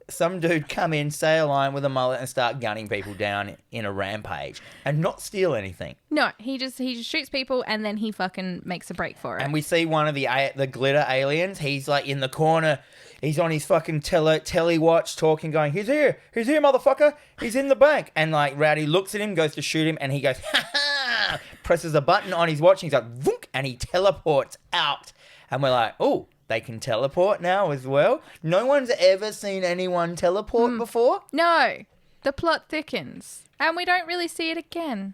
some dude come in, say a line with a mullet and start gunning people down in a rampage and not steal anything. No, he just shoots people and then he fucking makes a break for it. And we see one of the glitter aliens. He's like in the corner. He's on his fucking telly watch talking, going, he's here, motherfucker. He's in the bank. And like Rowdy looks at him, goes to shoot him, and he goes, ha ha, presses a button on his watch. And he's like, voonk, and he teleports out. And we're like, oh, they can teleport now as well. No one's ever seen anyone teleport before. No, the plot thickens. And we don't really see it again.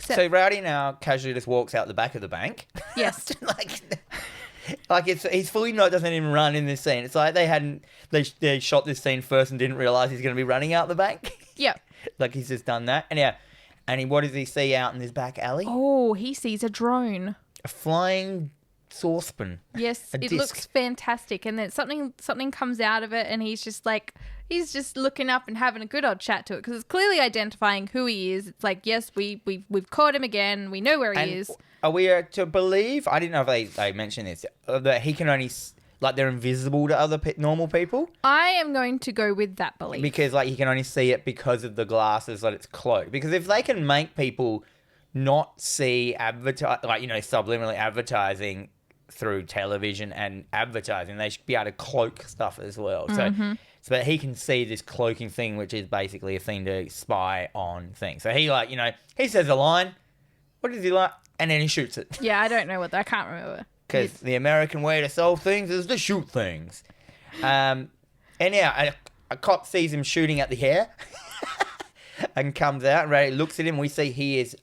So Rowdy now casually just walks out the back of the bank. Yes. He's fully doesn't even run in this scene. It's like they shot this scene first and didn't realise he's going to be running out the bank. Yep. Like he's just done that. And yeah, what does he see out in this back alley? Oh, he sees a drone. A flying saucepan. Yes, it looks fantastic. And then something comes out of it and he's just looking up and having a good old chat to it because it's clearly identifying who he is. It's like, yes, we've caught him again. We know where he is. Are we to believe, I didn't know if they mentioned this, that he can only, like they're invisible to other normal people? I am going to go with that belief. Because like he can only see it because of the glasses that it's cloaked. Because if they can make people not see subliminally advertising through television and advertising, they should be able to cloak stuff as well. So that he can see this cloaking thing, which is basically a thing to spy on things. So he he says a line. What does he like? And then he shoots it. Yeah, I don't know I can't remember. Because the American way to solve things is to shoot things. And yeah, a cop sees him shooting at the hair and comes out and Ray looks at him. We see he is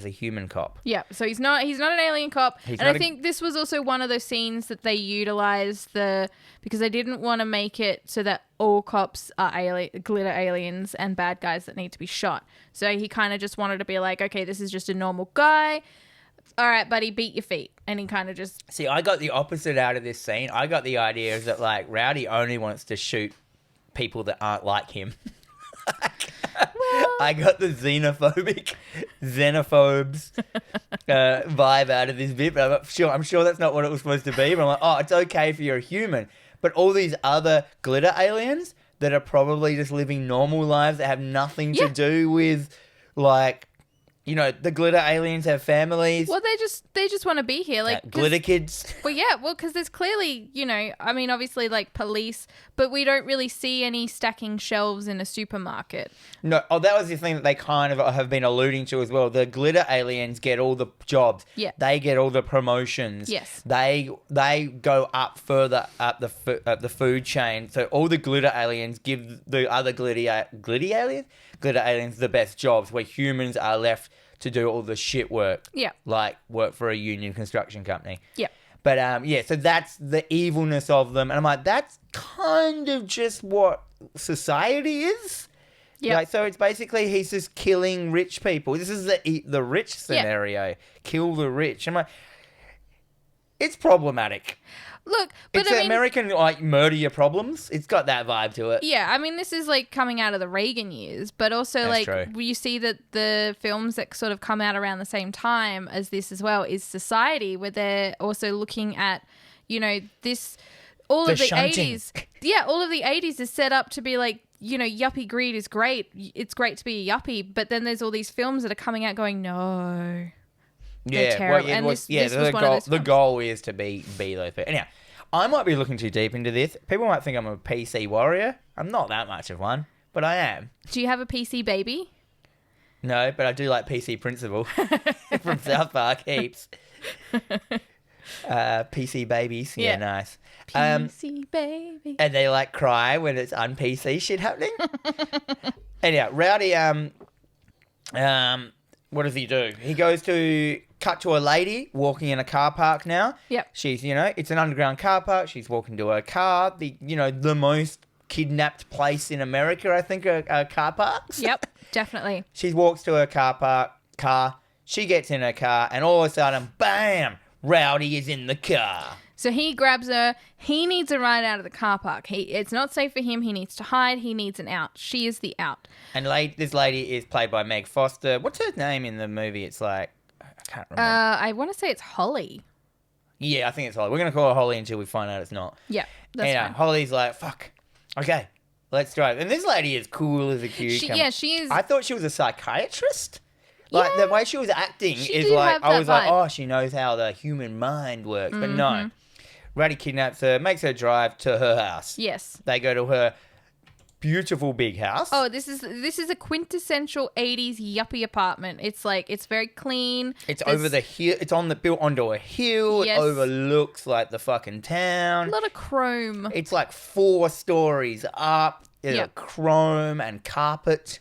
a human cop. Yeah, so he's not an alien cop. I think this was also one of those scenes that they utilized because they didn't want to make it so that all cops are glitter aliens and bad guys that need to be shot. So he kind of just wanted to be like, okay, this is just a normal guy. All right, buddy, beat your feet. And he kind of just... See, I got the opposite out of this scene. I got the idea is that like Rowdy only wants to shoot people that aren't like him. I got the xenophobes vibe out of this bit, but I'm sure that's not what it was supposed to be. But I'm like, oh, it's okay if you're a human. But all these other glitter aliens that are probably just living normal lives that have nothing to do with, like, you know, the glitter aliens have families. Well, they just want to be here, like glitter kids. Well, yeah, because there's clearly, you know, I mean, obviously, like police, but we don't really see any stacking shelves in a supermarket. No, that was the thing that they kind of have been alluding to as well. The glitter aliens get all the jobs. Yeah, they get all the promotions. Yes, they go up further up the food chain. So all the glitter aliens give the other glitter aliens the best jobs, where humans are left to do all the shit work. Yeah. Like work for a union construction company. Yeah. But, so that's the evilness of them. And I'm like, that's kind of just what society is. Yeah. Like, so it's basically he's just killing rich people. This is the rich scenario. Yeah. Kill the rich. I'm like, it's problematic. Look, but it's American, like, murder your problems. It's got that vibe to it. Yeah, I mean, this is, like, coming out of the Reagan years, but also, That's like, true. you see that the films that sort of come out around the same time as this as well is Society, where they're also looking at, you know, this, all of the shunting. 80s. Yeah, all of the 80s is set up to be, like, you know, yuppie greed is great. It's great to be a yuppie, but then there's all these films that are coming out going, no. Yeah, terrible. Well, the goal is to be those people. Anyhow, I might be looking too deep into this. People might think I'm a PC warrior. I'm not that much of one, but I am. Do you have a PC baby? No, but I do like PC Principal from South Park heaps. PC babies, yeah, nice. PC baby, and they like cry when it's un-PC shit happening. Anyhow, Rowdy, what does he do? He goes to cut to a lady walking in a car park now. Yep. She's, you know, it's an underground car park. She's walking to her car. The most kidnapped place in America, I think, are car parks. Yep, definitely. She walks to her car. She gets in her car, and all of a sudden, bam, Rowdy is in the car. So he grabs her. He needs a ride out of the car park. It's not safe for him. He needs to hide. He needs an out. She is the out. And this lady is played by Meg Foster. What's her name in the movie? It's like, I can't remember. I want to say it's Holly. Yeah, I think it's Holly. We're going to call her Holly until we find out it's not. Yeah, that's fine. Holly's like, fuck. Okay, let's drive. And this lady is cool as a cucumber. She is. I thought she was a psychiatrist. Like, the way she was acting is like, I was vibe. like, oh, she knows how the human mind works. But no. Roddy kidnaps her, makes her drive to her house. Yes. They go to her beautiful big house. Oh, this is a quintessential 80s yuppie apartment. It's like, it's very clean. It's over the hill. It's built onto a hill. Yes. It overlooks like the fucking town. A lot of chrome. It's like 4 stories up. There's chrome and carpet.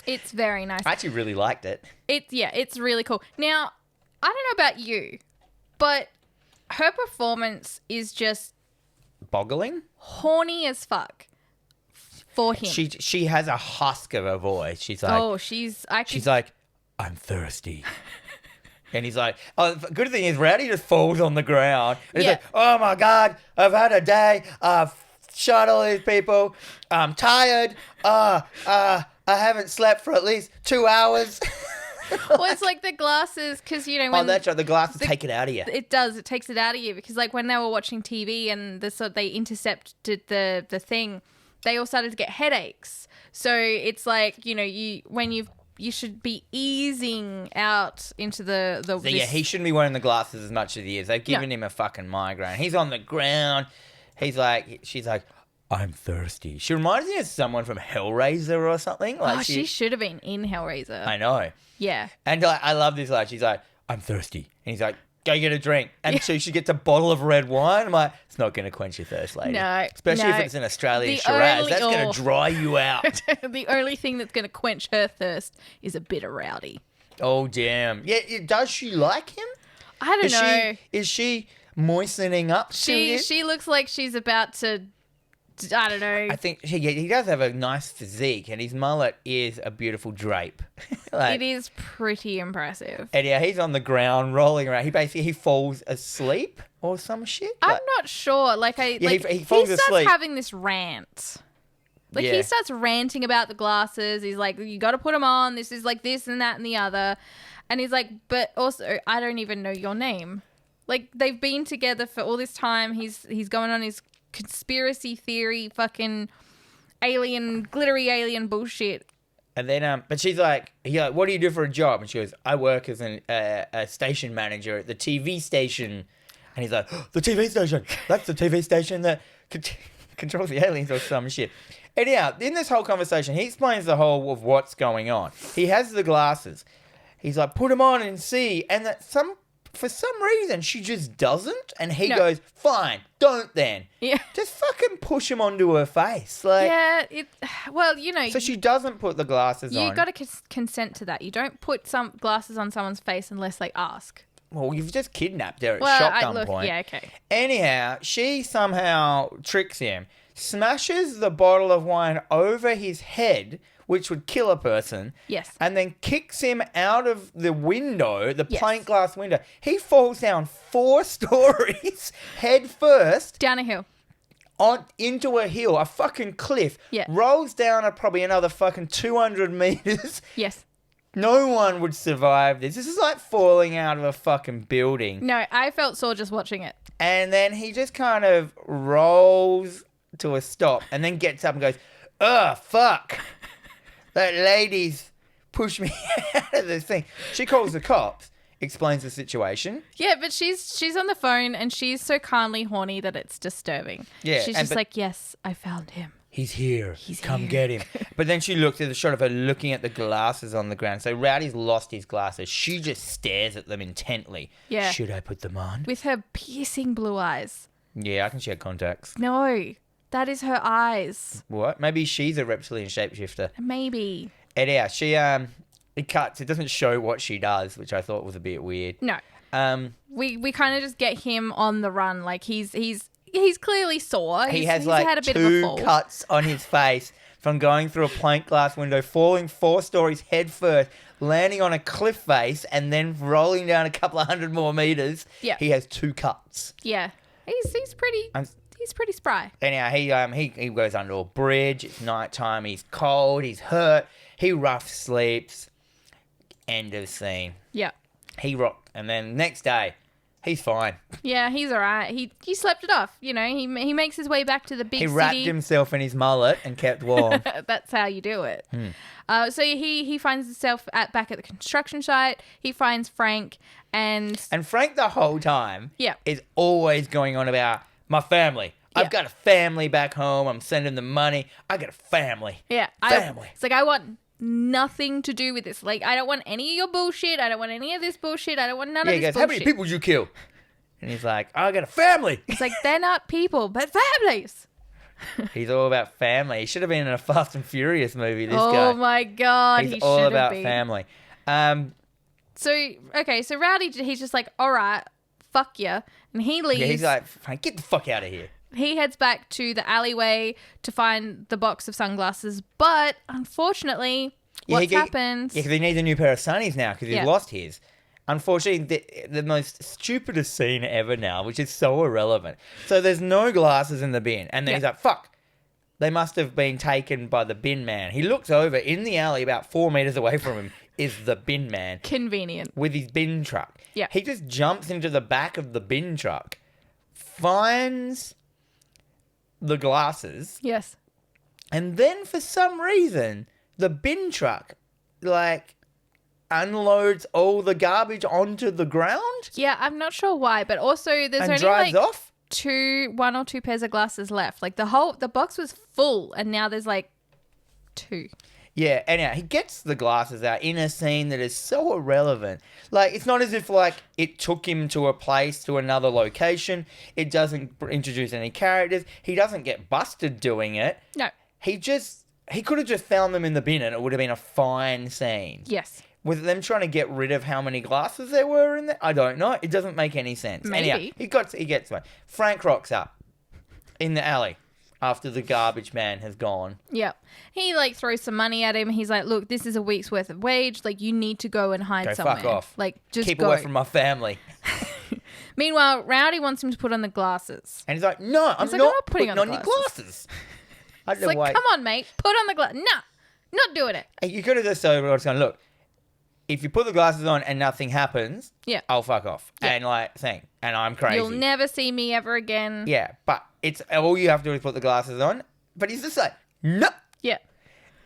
It's very nice. I actually really liked it. It's really cool. Now, I don't know about you, but her performance is just boggling, horny as fuck for him. She has a husk of a voice. She's like, she's like, I'm thirsty. And he's like, oh, the good thing is Rowdy just falls on the ground. And he's like, oh my God, I've had a day. I've shot all these people. I'm tired. I haven't slept for at least 2 hours. Well, it's like the glasses, because, you know, when that's right, the glasses take it out of you. It does. It takes it out of you, because, like, when they were watching TV and they intercepted the thing, they all started to get headaches. So it's like, you know, you should be easing out into the so he shouldn't be wearing the glasses as much as he is. They've given him a fucking migraine. He's on the ground. She's like, I'm thirsty. She reminds me of someone from Hellraiser or something. Like she should have been in Hellraiser. I know. Yeah. And I love this line. She's like, I'm thirsty. And he's like, go get a drink. And so she gets a bottle of red wine. I'm like, it's not going to quench your thirst, lady. No. Especially if it's an Australian Shiraz. That's going to dry you out. The only thing that's going to quench her thirst is a bit of Rowdy. Oh, damn. Yeah, does she like him? I don't know. Is she moistening up to him? She looks like she's about to... I don't know. I think he does have a nice physique, and his mullet is a beautiful drape. It is pretty impressive. And yeah, he's on the ground rolling around. He falls asleep or some shit. I'm not sure. He starts having this rant. He starts ranting about the glasses. He's like, you got to put them on. This is like this and that and the other. And he's like, but also, I don't even know your name. Like, they've been together for all this time. He's going on his conspiracy theory, fucking glittery alien bullshit. And then, but she's like, what do you do for a job? And she goes, I work as a station manager at the TV station. And he's like, the TV station. That's the TV station that controls the aliens or some shit. Anyhow, in this whole conversation, he explains the whole of what's going on. He has the glasses. He's like, put them on and see. And that for some reason, she just doesn't. And he goes, fine, don't then. Yeah. Just fucking push him onto her face. Like, yeah, well, you know. So she doesn't put the glasses on. You got to consent to that. You don't put some glasses on someone's face unless they ask. Well, you've just kidnapped her at shotgun point. Yeah, okay. Anyhow, she somehow tricks him, smashes the bottle of wine over his head, which would kill a person. Yes. And then kicks him out of the window, the plate glass window. He falls down 4 stories, head first. Down a hill. Into a hill, a fucking cliff. Yeah. Rolls down at probably another fucking 200 meters. Yes. No one would survive this. This is like falling out of a fucking building. No, I felt sore just watching it. And then he just kind of rolls to a stop and then gets up and goes, ugh, fuck. That lady's pushed me out of this thing. She calls the cops, explains the situation. Yeah, but she's on the phone and she's so calmly horny that it's disturbing. Yeah. She's just like, yes, I found him. He's here. Come get him. But then she looks at the shot of her looking at the glasses on the ground. So Rowdy's lost his glasses. She just stares at them intently. Yeah. Should I put them on? With her piercing blue eyes. Yeah, I can share contacts. No, that is her eyes. What? Maybe she's a reptilian shapeshifter. Maybe. Anyhow, she it cuts. It doesn't show what she does, which I thought was a bit weird. No. We kind of just get him on the run. Like he's clearly sore. He has he's like had a bit of a 2 fall. cuts on his face from going through a plate glass window, falling 4 stories head first, landing on a cliff face, and then rolling down a couple of 100 more meters. Yeah. He has 2 cuts. Yeah. He's pretty spry. Anyhow, he goes under a bridge. It's nighttime. He's cold. He's hurt. He rough sleeps. End of scene. Yeah. And then next day, he's fine. Yeah, he's all right. He slept it off. You know, he makes his way back to the big He city. wrapped himself in his mullet and kept warm. That's how you do it. So he finds himself back at the construction site. He finds Frank and Frank the whole time is always going on about my family. Yeah. I've got a family back home. I'm sending them money. I got a family. Yeah. Family. It's like, I want nothing to do with this. Like, I don't want any of your bullshit. I don't want any of this bullshit. I don't want none of He this goes, bullshit. how many people did you kill? And he's like, I got a family. It's like, they're not people, but families. He's all about family. He should have been in a Fast and Furious movie, this guy. Oh, my God. He's he all should about have been. family. So Rowdy, he's just like, all right, fuck you. And he leaves. Yeah, he's like, Frank, get the fuck out of here. He heads back to the alleyway to find the box of sunglasses. But unfortunately, what's happened... Yeah, because he needs a new pair of sunnies now because he's Yeah. lost his. Unfortunately, the most stupidest scene ever now, which is so irrelevant. So there's no glasses in the bin. And then he's like, fuck. They must have been taken by the bin man. He looks over. In the alley about 4 meters away from him is the bin man. Convenient. With his bin truck. Yeah. He just jumps into the back of the bin truck, finds the glasses, Yes. and then for some reason, the bin truck, like, unloads all the garbage onto the ground. Yeah, I'm not sure why, but also there's And only drives like off. 1 or 2 pairs of glasses left. Like the box was full and now there's like 2. Yeah, anyhow, he gets the glasses out in a scene that is so irrelevant. Like, it's not as if, like, it took him to a place, to another location. It doesn't introduce any characters. He doesn't get busted doing it. No. He could have just found them in the bin and it would have been a fine scene. Yes. With them trying to get rid of how many glasses there were in there? I don't know. It doesn't make any sense. Maybe. Anyhow, he gets one. Frank rocks up in the alley after the garbage man has gone. Yeah. He like throws some money at him. He's like, look, this is a week's worth of wage. Like, you need to go and hide somewhere. Fuck off. Like, just Keep go. away from my family. Meanwhile, Rowdy wants him to put on the glasses. And he's like, no, I'm like, not putting on your glasses. I It's like, come on, mate. Put on the glasses. Nah, not doing it. You could have just said, look, if you put the glasses on and nothing happens, Yeah. I'll fuck off. Yeah. And like, and I'm crazy. You'll never see me ever again. Yeah, but it's all you have to do is put the glasses on. But he's just like, no. Yeah.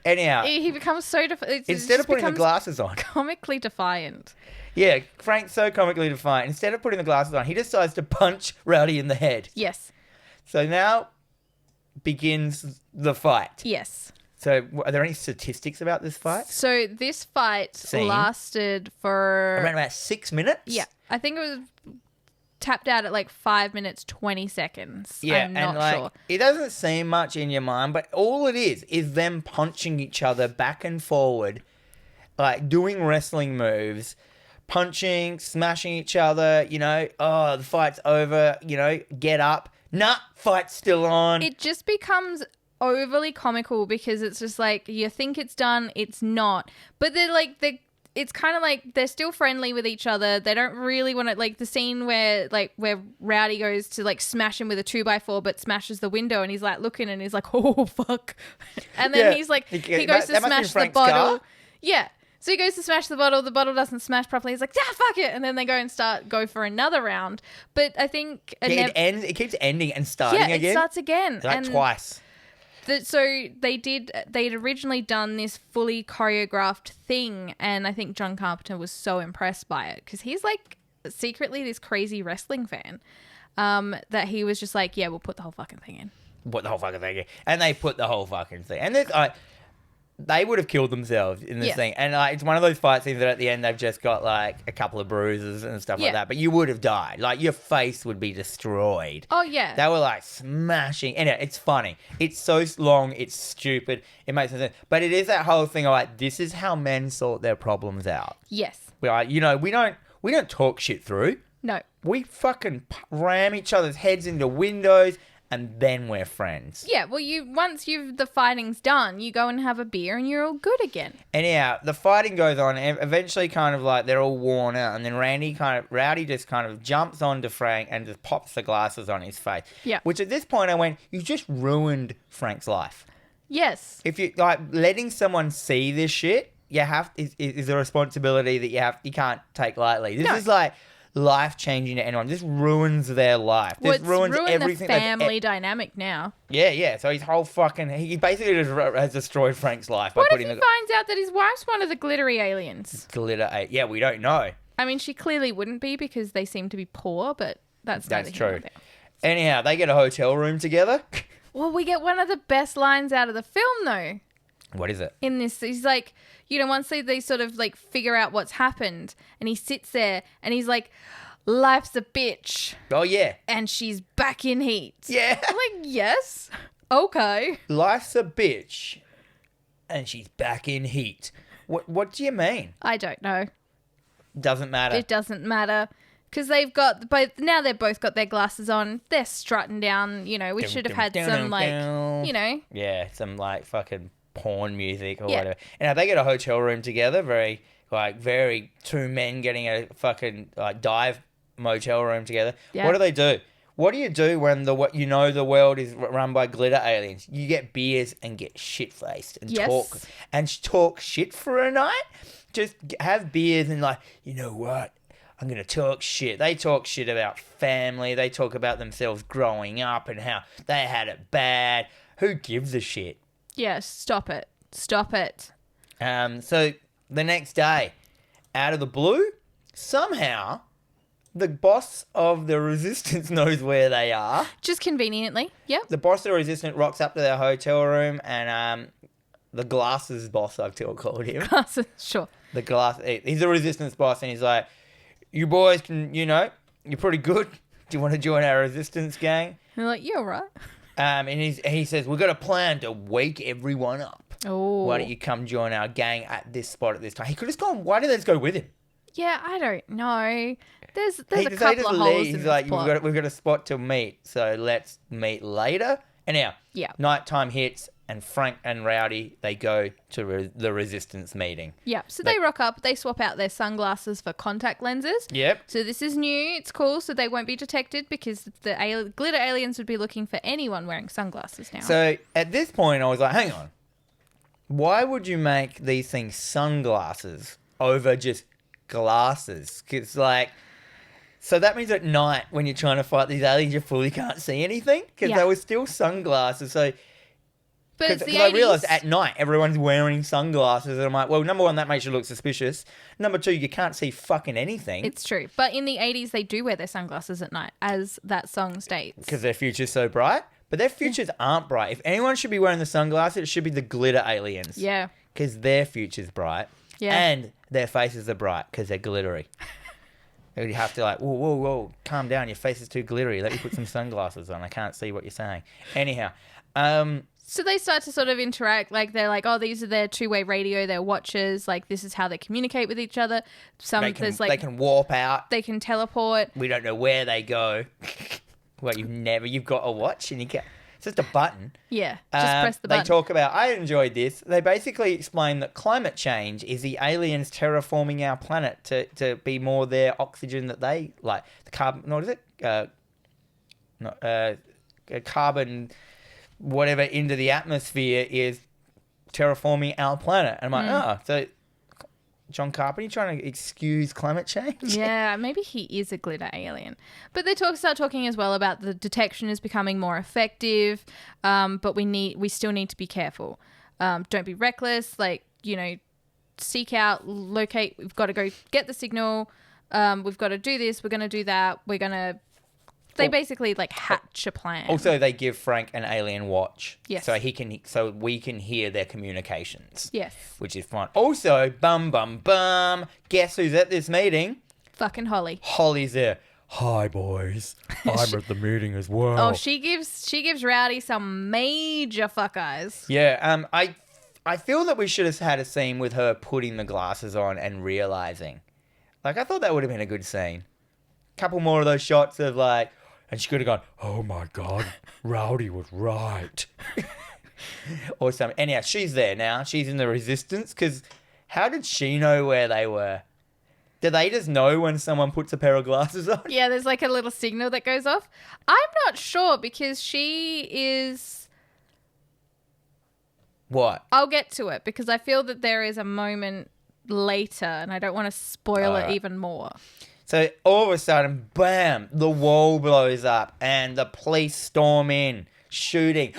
Anyhow, He becomes so instead of putting the glasses on, comically defiant. yeah, Frank's so comically defiant. Instead of putting the glasses on, he decides to punch Rowdy in the head. Yes. So now begins the fight. Yes. So are there any statistics about this fight? So this fight Scene. lasted for Around about 6 minutes? Yeah, I think it was tapped out at like 5 minutes 20 seconds. Yeah, I'm and not like, sure. it doesn't seem much in your mind, but all it is them punching each other back and forward, like doing wrestling moves, punching, smashing each other, you know, oh, the fight's over, you know, get up. Nah, fight's still on. It just becomes overly comical because it's just like you think it's done, it's not. But it's kind of like they're still friendly with each other. They don't really want to, like the scene where Rowdy goes to like smash him with a 2x4 but smashes the window and he's like looking and he's like, oh fuck. And then Yeah. he's like, he That- goes to that must be smash the Frank's bottle. car? Yeah. So he goes to smash the bottle doesn't smash properly. He's like, fuck it. And then they go for another round. But I think It keeps ending and starting it again. starts again. Like And twice. so they'd originally done this fully choreographed thing, and I think John Carpenter was so impressed by it because he's like secretly this crazy wrestling fan, that he was just like, yeah, we'll put the whole fucking thing in. Put the whole fucking thing in. And they put the whole fucking thing. And they would have killed themselves in this Yeah. thing. And it's one of those fight scenes that at the end they've just got like a couple of bruises and stuff like Yeah. that. But you would have died. Like your face would be destroyed. Oh yeah. They were like smashing. And it's funny. It's so long. It's stupid. It makes no sense. But it is that whole thing of like, this is how men sort their problems out. Yes. We're like, you know, we don't talk shit through. No. We fucking ram each other's heads into windows and then we're friends. Yeah, well, once the fighting's done, you go and have a beer and you're all good again. Anyhow, the fighting goes on, and eventually kind of like they're all worn out, and then Rowdy just kind of jumps onto Frank and just pops the glasses on his face. Yeah. Which at this point I went, you just ruined Frank's life. Yes. If you like letting someone see this shit, is a responsibility that you can't take lightly. This is like life changing to anyone. This ruins their life. This ruins everything. The family dynamic now. Yeah. So his whole he basically just has destroyed Frank's life by What if putting he the finds out that his wife's one of the glittery aliens? glitter. Yeah, we don't know. I mean, she clearly wouldn't be because they seem to be poor, but that's neither here nor true. there. Anyhow, they get a hotel room together. Well, we get one of the best lines out of the film, though. What is it? In this, he's like, you know, once they sort of like figure out what's happened, and he sits there and he's like, life's a bitch. Oh, yeah. And she's back in heat. Yeah. I'm like, yes. Okay. Life's a bitch and she's back in heat. What do you mean? I don't know. Doesn't matter. It doesn't matter. Because they've got both got their glasses on. They're strutting down, you know, we should have had some like, you know. Yeah, some like fucking porn music or Yeah. whatever. And they get a hotel room together, very two men getting a fucking dive motel room together. Yeah. What do? What do you do when the world is run by glitter aliens? You get beers and get shit faced and Yes. talk shit for a night. Just have beers and like, you know what? I'm gonna talk shit. They talk shit about family. They talk about themselves growing up and how they had it bad. Who gives a shit? Yeah, stop it. Stop it. So the next day, out of the blue, somehow the boss of the Resistance knows where they are. Just conveniently. Yep. The boss of the Resistance rocks up to their hotel room and the Glasses boss, I've still called him. Glasses, sure. He's a Resistance boss and he's like, you boys can, you're pretty good. Do you want to join our Resistance gang? They're like, you're right. And he says, we've got a plan to wake everyone up. Oh. Why don't you come join our gang at this spot at this time? He could have gone, why did they just go with him? Yeah, I don't know. There's a They couple just of holes in He's this like, plot. we've got a spot to meet, so let's meet later. Anyhow, Yeah. nighttime hits, and Frank and Rowdy, they go to the Resistance meeting. Yeah, so they rock up, they swap out their sunglasses for contact lenses. Yep. So this is new, it's cool, so they won't be detected because the glitter aliens would be looking for anyone wearing sunglasses now. So at this point, I was like, hang on. Why would you make these things sunglasses over just glasses. It's like, so that means at night when you're trying to fight these aliens, you fully can't see anything because they were still sunglasses. So, But it's because the I 80s. realised at night everyone's wearing sunglasses, and I'm like, well, number one, that makes you look suspicious. Number two, you can't see fucking anything It's true. But in the 80s, they do wear their sunglasses at night, as that song states. because their future's so bright. But their futures aren't bright. If anyone should be wearing the sunglasses, it should be the glitter aliens. Yeah. Because their future's bright. Yeah. And their faces are bright because they're glittery. You have to like, whoa, calm down. Your face is too glittery. Let me put some sunglasses on. I can't see what you're saying. Anyhow, So they start to sort of interact. Like, they're like, oh, these are their two-way radio, their watches. Like, this is how they communicate with each other. they can warp out. They can teleport. We don't know where they go. Well, you've got a watch and you can't. It's just a button. Yeah, just press the button. They talk about, I enjoyed this. They basically explain that climate change is the aliens terraforming our planet to be more their oxygen that they like. The carbon, what is it? Carbon, whatever, into the atmosphere is terraforming our planet. And I'm like, so John Carpenter trying to excuse climate change? Yeah, maybe he is a glitter alien. But they start talking as well about the detection is becoming more effective, but we still need to be careful. Don't be reckless. Like, seek out, locate. We've got to go get the signal. We've got to do this. We're going to do that. We're going to... They basically like hatch a plan. Also, they give Frank an alien watch. Yes. So we can hear their communications. Yes. Which is fun. Also, bum. Guess who's at this meeting? Fucking Holly. Holly's there. Hi, boys. I'm at the meeting as well. Oh, she gives Rowdy some major fuck eyes. Yeah. I feel that we should have had a scene with her putting the glasses on and realizing. Like, I thought that would have been a good scene. Couple more of those shots of like. And she could have gone, oh my God, Rowdy was right. Or something. Anyhow, she's there now. She's in the resistance. Because how did she know where they were? Do they just know when someone puts a pair of glasses on? Yeah, there's like a little signal that goes off. I'm not sure because she is... What? I'll get to it because I feel that there is a moment later and I don't want to spoil it even more. So all of a sudden, bam, the wall blows up and the police storm in, shooting.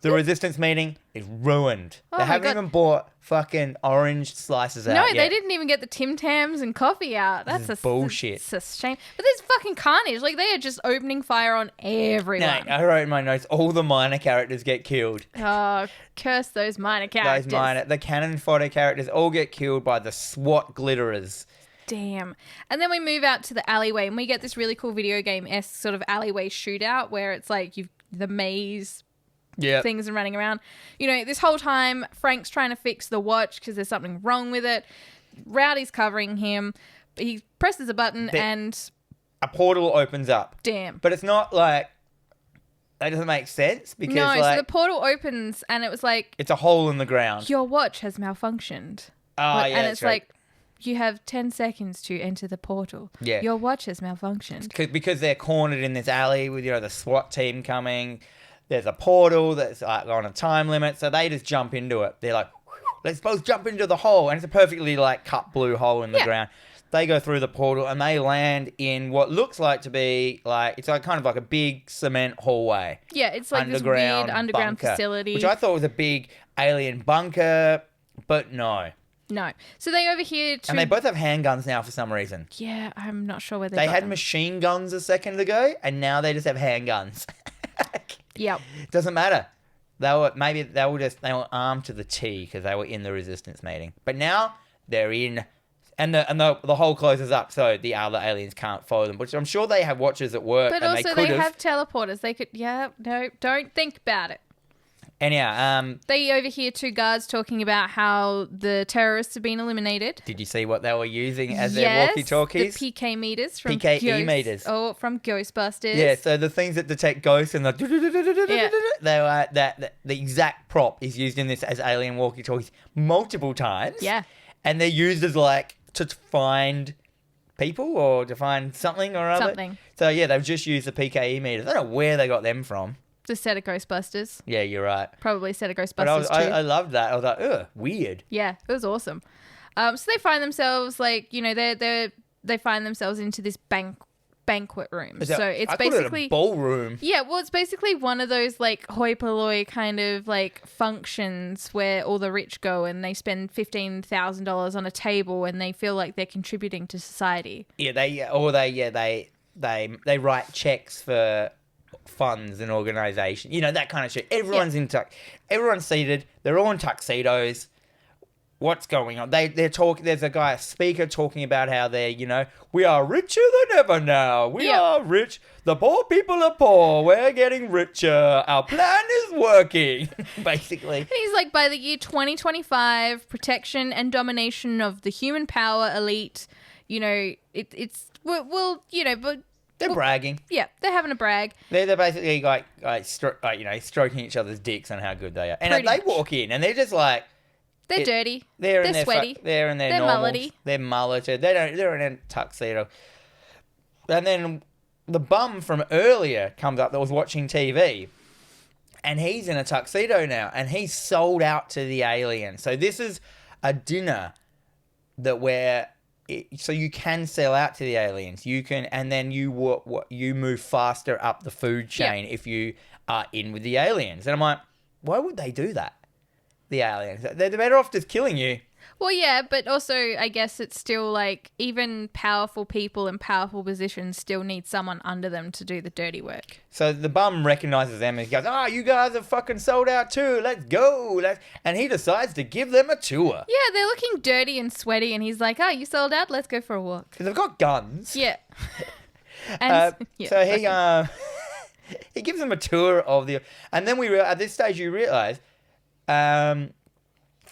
The resistance meeting is ruined. Oh they my haven't God. even bought fucking orange slices out No, yet. they didn't even get the Tim Tams and coffee out. That's is bullshit. It's a shame. But there's fucking carnage. Like, they are just opening fire on everyone. No, I wrote in my notes, all the minor characters get killed. Oh, curse those minor characters. The cannon fodder characters all get killed by the SWAT glitterers. Damn. And then we move out to the alleyway and we get this really cool video game-esque sort of alleyway shootout where it's like the maze things and running around. This whole time Frank's trying to fix the watch because there's something wrong with it. Rowdy's covering him. He presses a button and... A portal opens up. Damn. But it's not like... That doesn't make sense because so the portal opens and it was like... It's a hole in the ground. Your watch has malfunctioned. Oh, yeah, and that's it's right. like... You have 10 seconds to enter the portal. Yeah. Your watch has malfunctioned. Because they're cornered in this alley with, the SWAT team coming. There's a portal that's like on a time limit. So they just jump into it. They're like, let's both jump into the hole. And it's a perfectly like cut blue hole in the ground. They go through the portal and they land in what looks like to be like, it's like kind of like a big cement hallway. Yeah, it's like this weird underground bunker, facility. Which I thought was a big alien bunker, but no. No. So they overhear two... And they both have handguns now for some reason. Yeah, I'm not sure where They got had them. machine guns a second ago, and now they just have handguns. Yep. Doesn't matter. They were armed to the T because they were in the resistance meeting. But now they're in, and the hole closes up, so the other aliens can't follow them. Which I'm sure they have watchers at work, But and also they they have teleporters. They could... Yeah, no, don't think about it. Anyhow, They overhear two guards talking about how the terrorists have been eliminated. did you see what they were using as their walkie-talkies? The PK meters from PKE meters. Oh, from Ghostbusters. Yeah, so the things that detect ghosts and the they were that the exact prop is used in this as alien walkie-talkies multiple times. Yeah. And they're used as like to find people or to find something or other. Something. So yeah, they've just used the PKE meters. I don't know where they got them from. The set of Ghostbusters. Yeah, you're right. Probably set of But Ghostbusters too. I loved that. I was like, ugh, weird. Yeah, it was awesome. So they find themselves like, they find themselves into this banquet room. So it's I call basically it a ballroom. Yeah, well, it's basically one of those like hoi polloi kind of like functions where all the rich go and they spend $15,000 on a table and they feel like they're contributing to society. Yeah, they write checks for funds and organisation. That kind of shit. Everyone's everyone's seated. They're all in tuxedos. What's going on? They're talking. There's a speaker talking about how we are richer than ever now. We are rich. The poor people are poor. We're getting richer. Our plan is working. Basically, and he's like, by the year 2025, protection and domination of the human power elite. But they're bragging. Yeah, they're having a brag. They're basically stroking each other's dicks on how good they are. And Pretty they much. walk in and they're just like. They're dirty. They're sweaty. They're in their They're normals. mullety. They're mulleted. They're in a tuxedo. And then the bum from earlier comes up that was watching TV. And he's in a tuxedo now. And he's sold out to the aliens. So this is a dinner so you can sell out to the aliens. You can, and then you move faster up the food chain if you are in with the aliens. And I'm like, why would they do that? The aliens. They're better off just killing you. Well, yeah, but also I guess it's still like even powerful people in powerful positions still need someone under them to do the dirty work. So the bum recognizes them and he goes, you guys are fucking sold out too. Let's go. And he decides to give them a tour. Yeah, they're looking dirty and sweaty and he's like, you sold out? Let's go for a walk. Because they've got guns. Yeah. And, so he gives them a tour of and then at this stage you realise, so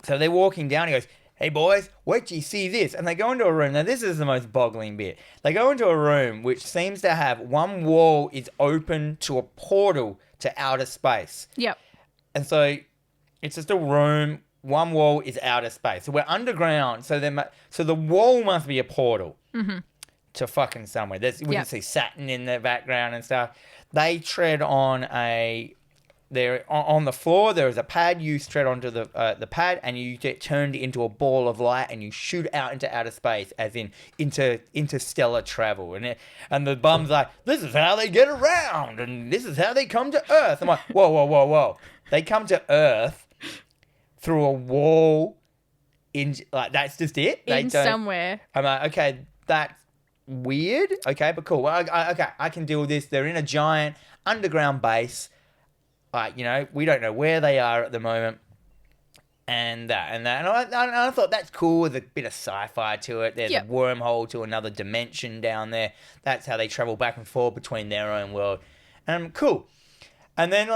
they're walking down. He goes, hey boys, wait till you see this. And they go into a room. Now this is the most boggling bit. They go into a room which seems to have one wall is open to a portal to outer space. Yep. And so it's just a room. One wall is outer space. So we're underground. So the wall must be a portal to fucking somewhere. We can see Saturn in the background and stuff. They tread on They're on the floor. There is a pad. You tread onto the pad, and you get turned into a ball of light, and you shoot out into outer space, as in into interstellar travel. And the bum's like, this is how they get around, and this is how they come to Earth. I'm like, whoa! They come to Earth through a wall. That's just it. Somewhere. I'm like, okay, that's weird. Okay, but cool. Well, I can deal with this. They're in a giant underground base. We don't know where they are at the moment, and I thought that's cool with a bit of sci-fi to it. There's a wormhole to another dimension down there. That's how they travel back and forth between their own world, and cool. And then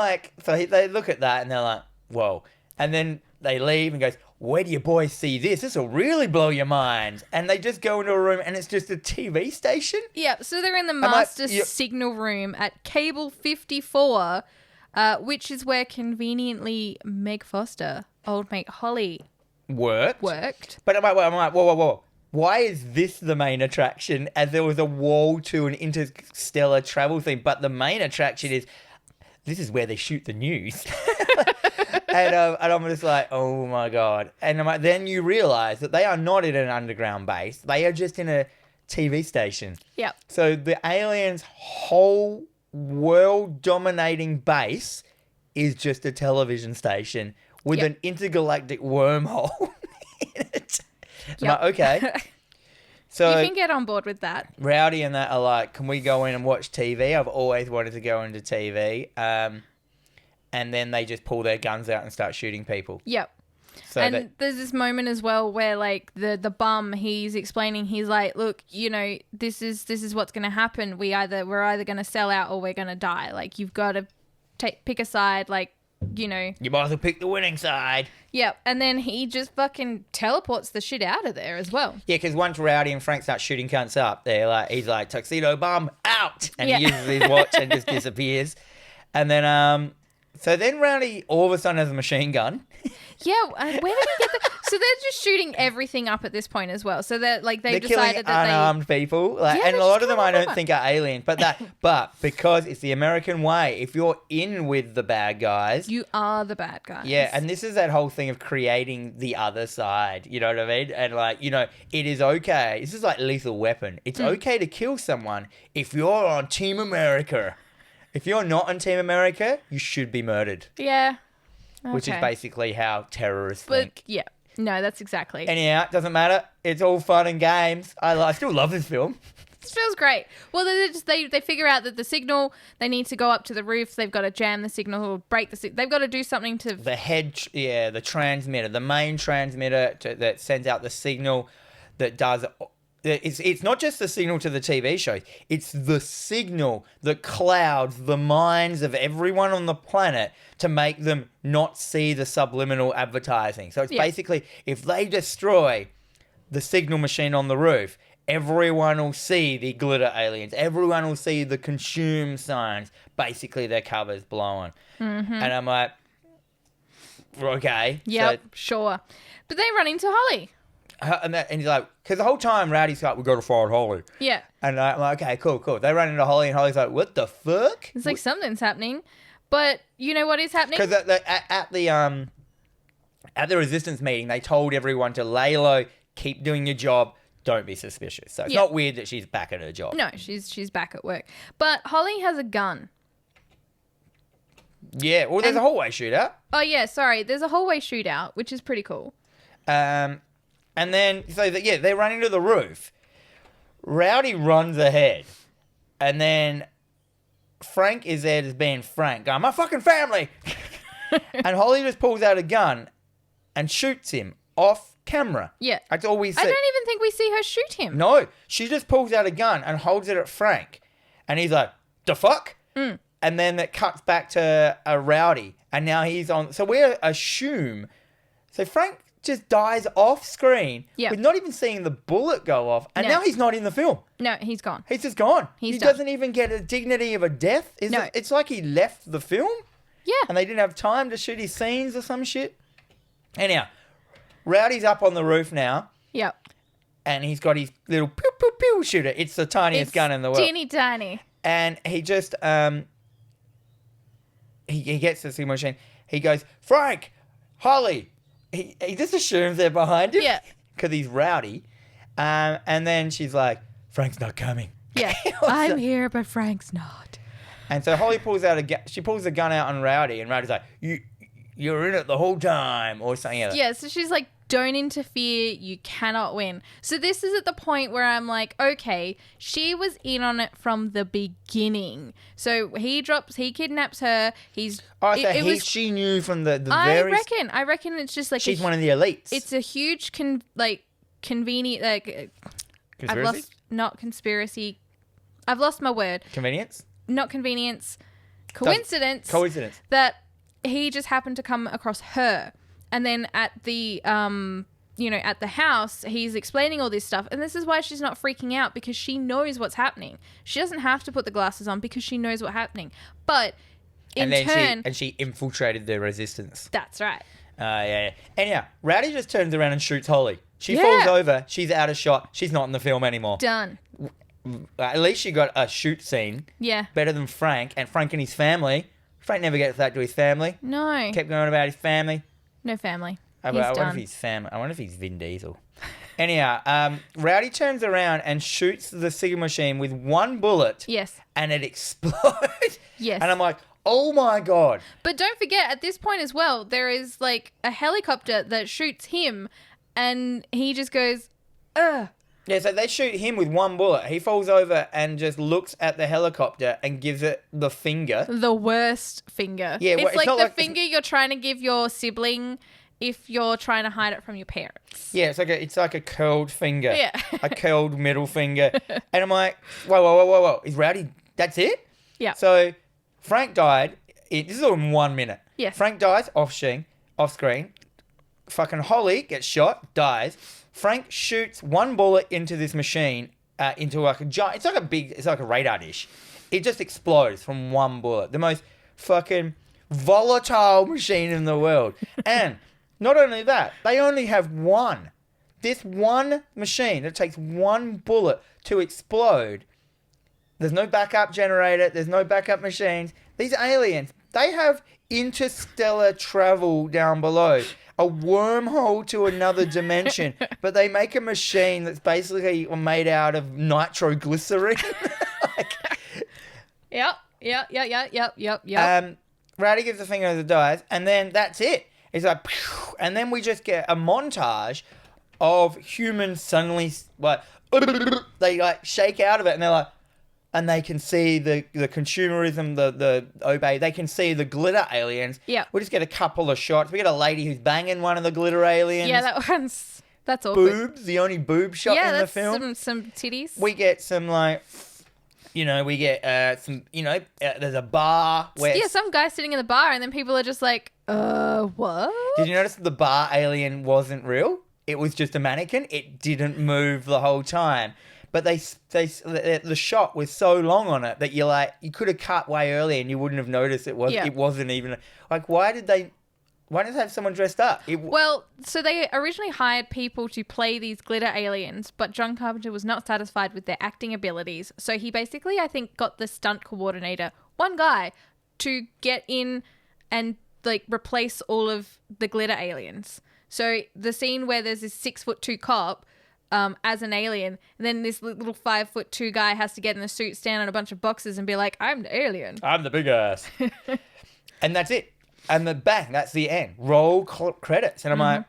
so they look at that and they're like, whoa. And then they leave and goes, where do you boys see this? This will really blow your mind. And they just go into a room and it's just a TV station. Yeah, so they're in the master signal room at Cable 54. Which is where conveniently Meg Foster, old mate Holly, worked. But I'm like, whoa. Why is this the main attraction? As there was a wall to an interstellar travel thing, but the main attraction is this is where they shoot the news. and I'm just like, oh my God. And I'm like, then you realise that they are not in an underground base. They are just in a TV station. Yep. So the aliens' whole world-dominating base is just a television station with an intergalactic wormhole in it. I'm like, okay. So you can get on board with that. Rowdy and that are like, can we go in and watch TV? I've always wanted to go into TV. And then they just pull their guns out and start shooting people. Yep. So and there's this moment as well where the bum, he's explaining, he's like, look, this is what's going to happen. We're either going to sell out or we're going to die. You've got to pick a side, you might as well pick the winning side. Yep. And then he just fucking teleports the shit out of there as well. Yeah, because once Rowdy and Frank start shooting cunts up, he's like, tuxedo bum, out! And he uses his watch and just disappears. And then, so then Rowdy all of a sudden has a machine gun. Yeah, where did he get that? So they're just shooting everything up at this point as well. So they're like they've They're killing decided that unarmed people, like, Yeah, and a they're lot just of them I killing don't think are aliens. But because it's the American way, if you're in with the bad guys, you are the bad guys. yeah, and this is that whole thing of creating the other side. You know what I mean? And like, you know, it is okay. This is like Lethal Weapon. It's okay to kill someone if you're on Team America. If you're not on Team America, you should be murdered. Yeah. Which is Okay. basically how terrorists But think. yeah, no, that's exactly. Anyhow, it doesn't matter. It's all fun and games. I still love this film. This feels great. Well, they figure out that the signal, they need to go up to the roof. They've got to jam the signal or break the signal. They've got to do something to... The transmitter, the main transmitter that sends out the signal that does... It's not just the signal to the TV shows. It's the signal that clouds the minds of everyone on the planet to make them not see the subliminal advertising. So it's basically, if they destroy the signal machine on the roof, everyone will see the glitter aliens. Everyone will see the consume signs. Basically, their cover's blowing. Mm-hmm. And I'm like, okay. Yep, sure. But they run into Holly. And he's like, because the whole time Rowdy's like, we got to find Holly. Yeah. And I'm like, okay, cool. They run into Holly, and Holly's like, what the fuck? It's like something's happening. But you know what is happening? Because at the resistance meeting, they told everyone to lay low, keep doing your job, don't be suspicious. So it's not weird that she's back at her job. No, she's back at work. But Holly has a gun. Yeah, well, there's a hallway shootout. Oh, yeah, sorry. There's a hallway shootout, which is pretty cool. And then, they're running to the roof. Rowdy runs ahead. And then Frank is there as being Frank, going, my fucking family! And Holly just pulls out a gun and shoots him off camera. Yeah. That's all we see. I don't even think we see her shoot him. No, she just pulls out a gun and holds it at Frank. And he's like, the fuck? And then it cuts back to a Rowdy. And now he's on... So we assume... So Frank just dies off screen with not even seeing the bullet go off. And now he's not in the film. No, he's gone. He's just gone. He doesn't even get a dignity of a death. It's like he left the film. Yeah. And they didn't have time to shoot his scenes or some shit. Anyhow, Rowdy's up on the roof now. Yep. And he's got his little pew pew pew shooter. It's the tiniest gun in the world. Teeny tiny. And he just he gets the signal machine. He goes, Frank, Holly. He just assumes they're behind him. Yeah. Because he's Rowdy. And then she's like, Frank's not coming. Yeah. I'm here, but Frank's not. And so Holly pulls out she pulls the gun out on Rowdy, and Rowdy's like, you're in it the whole time, or something like that. Yeah, so she's like, don't interfere, you cannot win. So this is at the point where I'm like, okay, she was in on it from the beginning. So he kidnaps her, she knew from the very... I reckon it's just like... She's one of the elites. It's a huge, convenient, Conspiracy? Not conspiracy. I've lost my word. Convenience? Not convenience. Coincidence. Coincidence. That he just happened to come across her. And then at the, at the house, he's explaining all this stuff. And this is why she's not freaking out, because she knows what's happening. She doesn't have to put the glasses on because she knows what's happening. But she infiltrated the resistance. That's right. Yeah. Anyhow, Rowdy just turns around and shoots Holly. She falls over. She's out of shot. She's not in the film anymore. Done. At least she got a shoot scene. Yeah. Better than Frank. And Frank and his family. Frank never gets back to his family. No. Kept going about his family. No family. I wonder if he's family. I wonder if he's Vin Diesel. Anyhow, Rowdy turns around and shoots the signal machine with one bullet. Yes. And it explodes. Yes. And I'm like, oh my God. But don't forget, at this point as well, there is like a helicopter that shoots him and he just goes, ugh. Yeah, so they shoot him with one bullet. He falls over and just looks at the helicopter and gives it the finger. The worst finger. Yeah, it's like the finger you're trying to give your sibling if you're trying to hide it from your parents. Yeah, it's like a curled finger. Yeah. A curled middle finger. And I'm like, whoa. Is Rowdy, that's it? Yeah. So Frank died. This is all in 1 minute. Yes. Frank dies off screen. Fucking Holly gets shot, dies. Frank shoots one bullet into this machine, into like a giant... It's like a radar dish. It just explodes from one bullet. The most fucking volatile machine in the world. And Not only that, they only have one. This one machine that takes one bullet to explode. There's no backup generator. There's no backup machines. These aliens, they have interstellar travel down below. A wormhole to another dimension. But they make a machine that's basically made out of nitroglycerin. Yep. Roddy gives the finger to the dice, and then that's it. It's like, phew, and then we just get a montage of humans suddenly, like, they like shake out of it, and they're like, and they can see the consumerism, the obey. They can see the glitter aliens. Yeah. We just get a couple of shots. We get a lady who's banging one of the glitter aliens. Yeah, that's awkward. Boobs, the only boob shot in the film. Yeah, some titties. We get some like. There's a bar where... Yeah, some guy sitting in the bar and then people are just like, what? Did you notice that the bar alien wasn't real? It was just a mannequin. It didn't move the whole time. But the shot was so long on it that you could have cut way earlier and you wouldn't have noticed it wasn't even... Like, why did they have someone dressed up? So they originally hired people to play these glitter aliens, but John Carpenter was not satisfied with their acting abilities. So he basically, I think, got the stunt coordinator, one guy, to get in and like replace all of the glitter aliens. So the scene where there's this 6'2" cop as an alien, and then this little 5'2" guy has to get in the suit, stand on a bunch of boxes, and be like, "I'm the alien. I'm the big ass," and that's it. And bang, that's the end. Roll credits. And I'm like,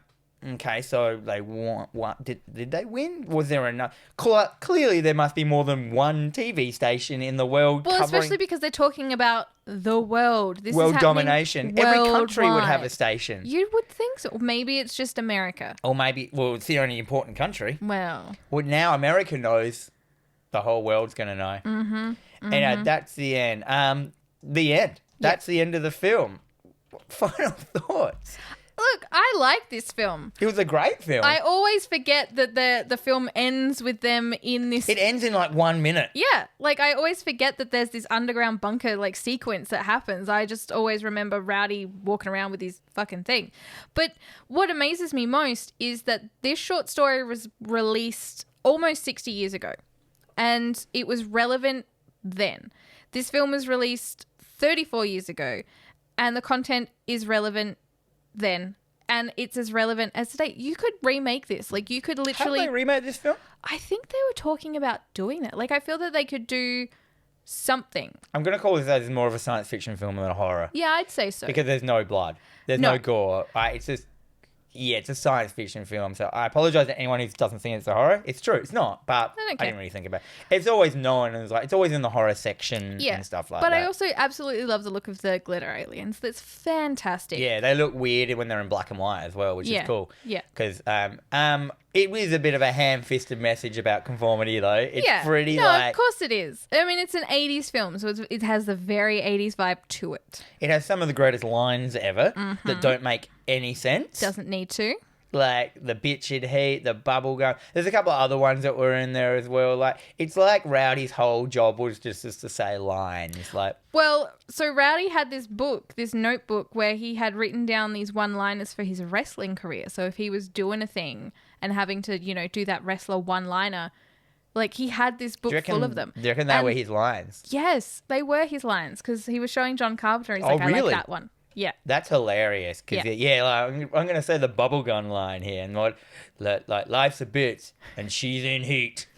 okay, so they want what? Did they win? Was there enough? Clearly, there must be more than one TV station in the world. Well, especially because they're talking about the world. This world is domination. Every country would have a station. You would think so. Maybe it's just America. Or maybe, it's the only important country. Well, now America knows. The whole world's going to know. And that's the end. The end. That's the end of the film. Final thoughts. Look, I like this film. It was a great film. I always forget that the film ends with them in this... It ends in like 1 minute. Yeah. Like, I always forget that there's this underground bunker, like, sequence that happens. I just always remember Rowdy walking around with his fucking thing. But what amazes me most is that this short story was released almost 60 years ago. And it was relevant then. This film was released 34 years ago. And the content is relevant then. And it's as relevant as today. You could remake this. Like, you could literally... Have they remade this film? I think they were talking about doing that. Like, I feel that they could do something. I'm going to call this as more of a science fiction film than a horror. Yeah, I'd say so. Because there's no blood. There's no gore. It's just... Yeah, it's a science fiction film. So I apologise to anyone who doesn't think it's a horror. It's true. It's not. But I didn't really think about it. It's always known as it's always in the horror section and stuff like that. But I also absolutely love the look of the glitter aliens. That's fantastic. Yeah, they look weird when they're in black and white as well, which is cool. Yeah. Because it is a bit of a ham-fisted message about conformity, though. It's pretty No, of course it is. I mean, it's an 80s film, so it has the very 80s vibe to it. It has some of the greatest lines ever that don't make any sense. Doesn't need to. Like the bitch in heat, the bubble gum. There's a couple of other ones that were in there as well. Like it's like Rowdy's whole job was just to say lines. Well, so Rowdy had this notebook where he had written down these one-liners for his wrestling career. So if he was doing a thing and having to, do that wrestler one-liner, like he had this book full of them. Do you reckon they were his lines? Yes, they were his lines because he was showing John Carpenter. He's like, really? I like that one. Yeah. That's hilarious. Because, I'm going to say the bubblegum line here. And life's a bitch and she's in heat.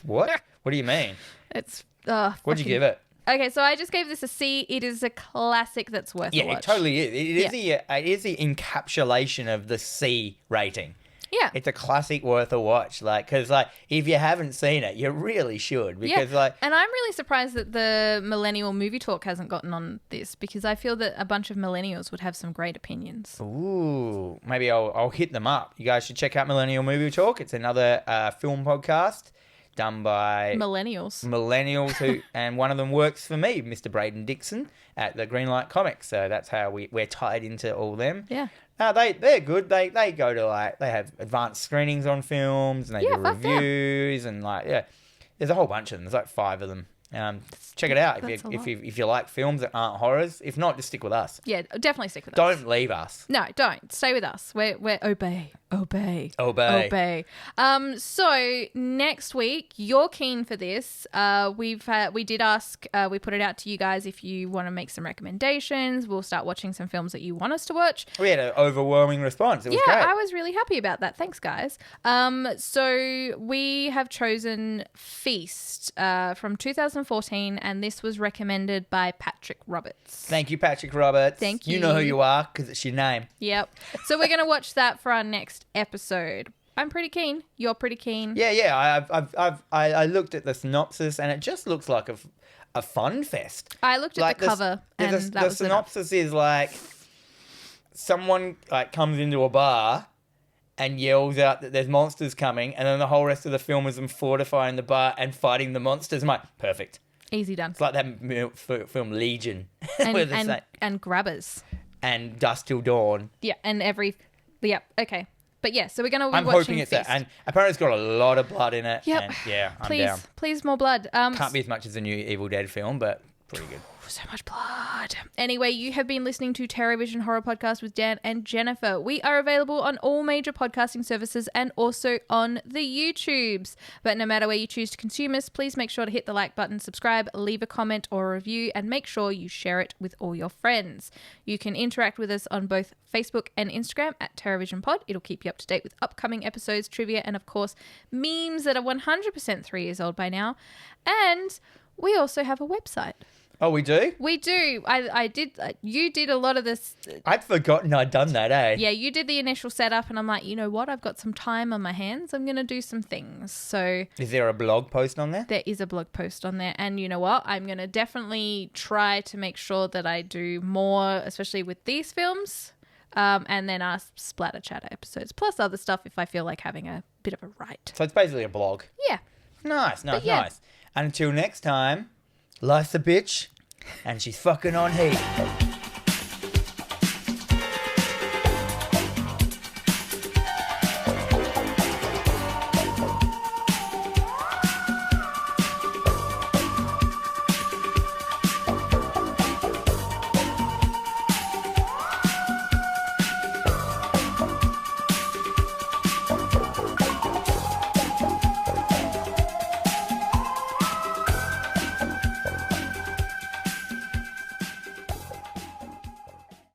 What? What do you mean? It's... What'd you give it? Okay, so I just gave this a C. It is a classic that's worth a watch. Yeah, it totally is. It is the encapsulation of the C rating. Yeah. It's a classic worth a watch. Because if you haven't seen it, you really should. Because and I'm really surprised that the Millennial Movie Talk hasn't gotten on this because I feel that a bunch of millennials would have some great opinions. Ooh, maybe I'll hit them up. You guys should check out Millennial Movie Talk. It's another film podcast done by millennials who, and one of them works for me, Mr. Braden Dixon at the Greenlight Comics. So that's how we're tied into all them. Yeah. They're good. They go to they have advanced screenings on films and they do reviews and there's a whole bunch of them. There's 5 of them. Check it out That's if you like films that aren't horrors. If not, just stick with us. Yeah, definitely stick with us. Don't leave us. No, don't. Stay with us. We're obey. So next week, you're keen for this. We did ask, we put it out to you guys if you want to make some recommendations. We'll start watching some films that you want us to watch. We had an overwhelming response. It was great. I was really happy about that. Thanks, guys. So we have chosen Feast from 2014, and this was recommended by Patrick Roberts. Thank you, Patrick Roberts. Thank you. You know who you are because it's your name. Yep. So we're going to watch that for our next episode. I'm pretty keen. You're pretty keen. Yeah. I looked at the synopsis and it just looks like a fun fest. I looked at the cover and that was the synopsis is like someone like comes into a bar and yells out that there's monsters coming, and then the whole rest of the film is them fortifying the bar and fighting the monsters. I'm like, perfect. Easy done. It's like that film Legion. And Grabbers. And Dusk Till Dawn. Yeah, and okay. But yeah, so we're going to be I'm watching hoping it's Feast. that. And apparently it's got a lot of blood in it. Yep. And yeah, I'm please, down. Please, more blood. Can't be as much as the new Evil Dead film, but pretty good. So much blood. Anyway, you have been listening to TerrorVision Horror Podcast with Dan and Jennifer. We are available on all major podcasting services and also on the YouTubes. But no matter where you choose to consume us, please make sure to hit the like button, subscribe, leave a comment or a review, and make sure you share it with all your friends. You can interact with us on both Facebook and Instagram at TerrorVision Pod. It'll keep you up to date with upcoming episodes, trivia, and of course, memes that are 100% 3 years old by now. And we also have a website. Oh, we do? We do. I did. You did a lot of this. I'd forgotten I'd done that, eh? Yeah, you did the initial setup, and I'm like, you know what? I've got some time on my hands. I'm going to do some things. So Is there a blog post on there? there is a blog post on there. And you know what? I'm going to definitely try to make sure that I do more, especially with these films. And then our splatter chatter episodes, plus other stuff if I feel like having a bit of a write. So it's basically a blog. Yeah. Nice. yeah. Until next time, life's a bitch and she's fucking on heat.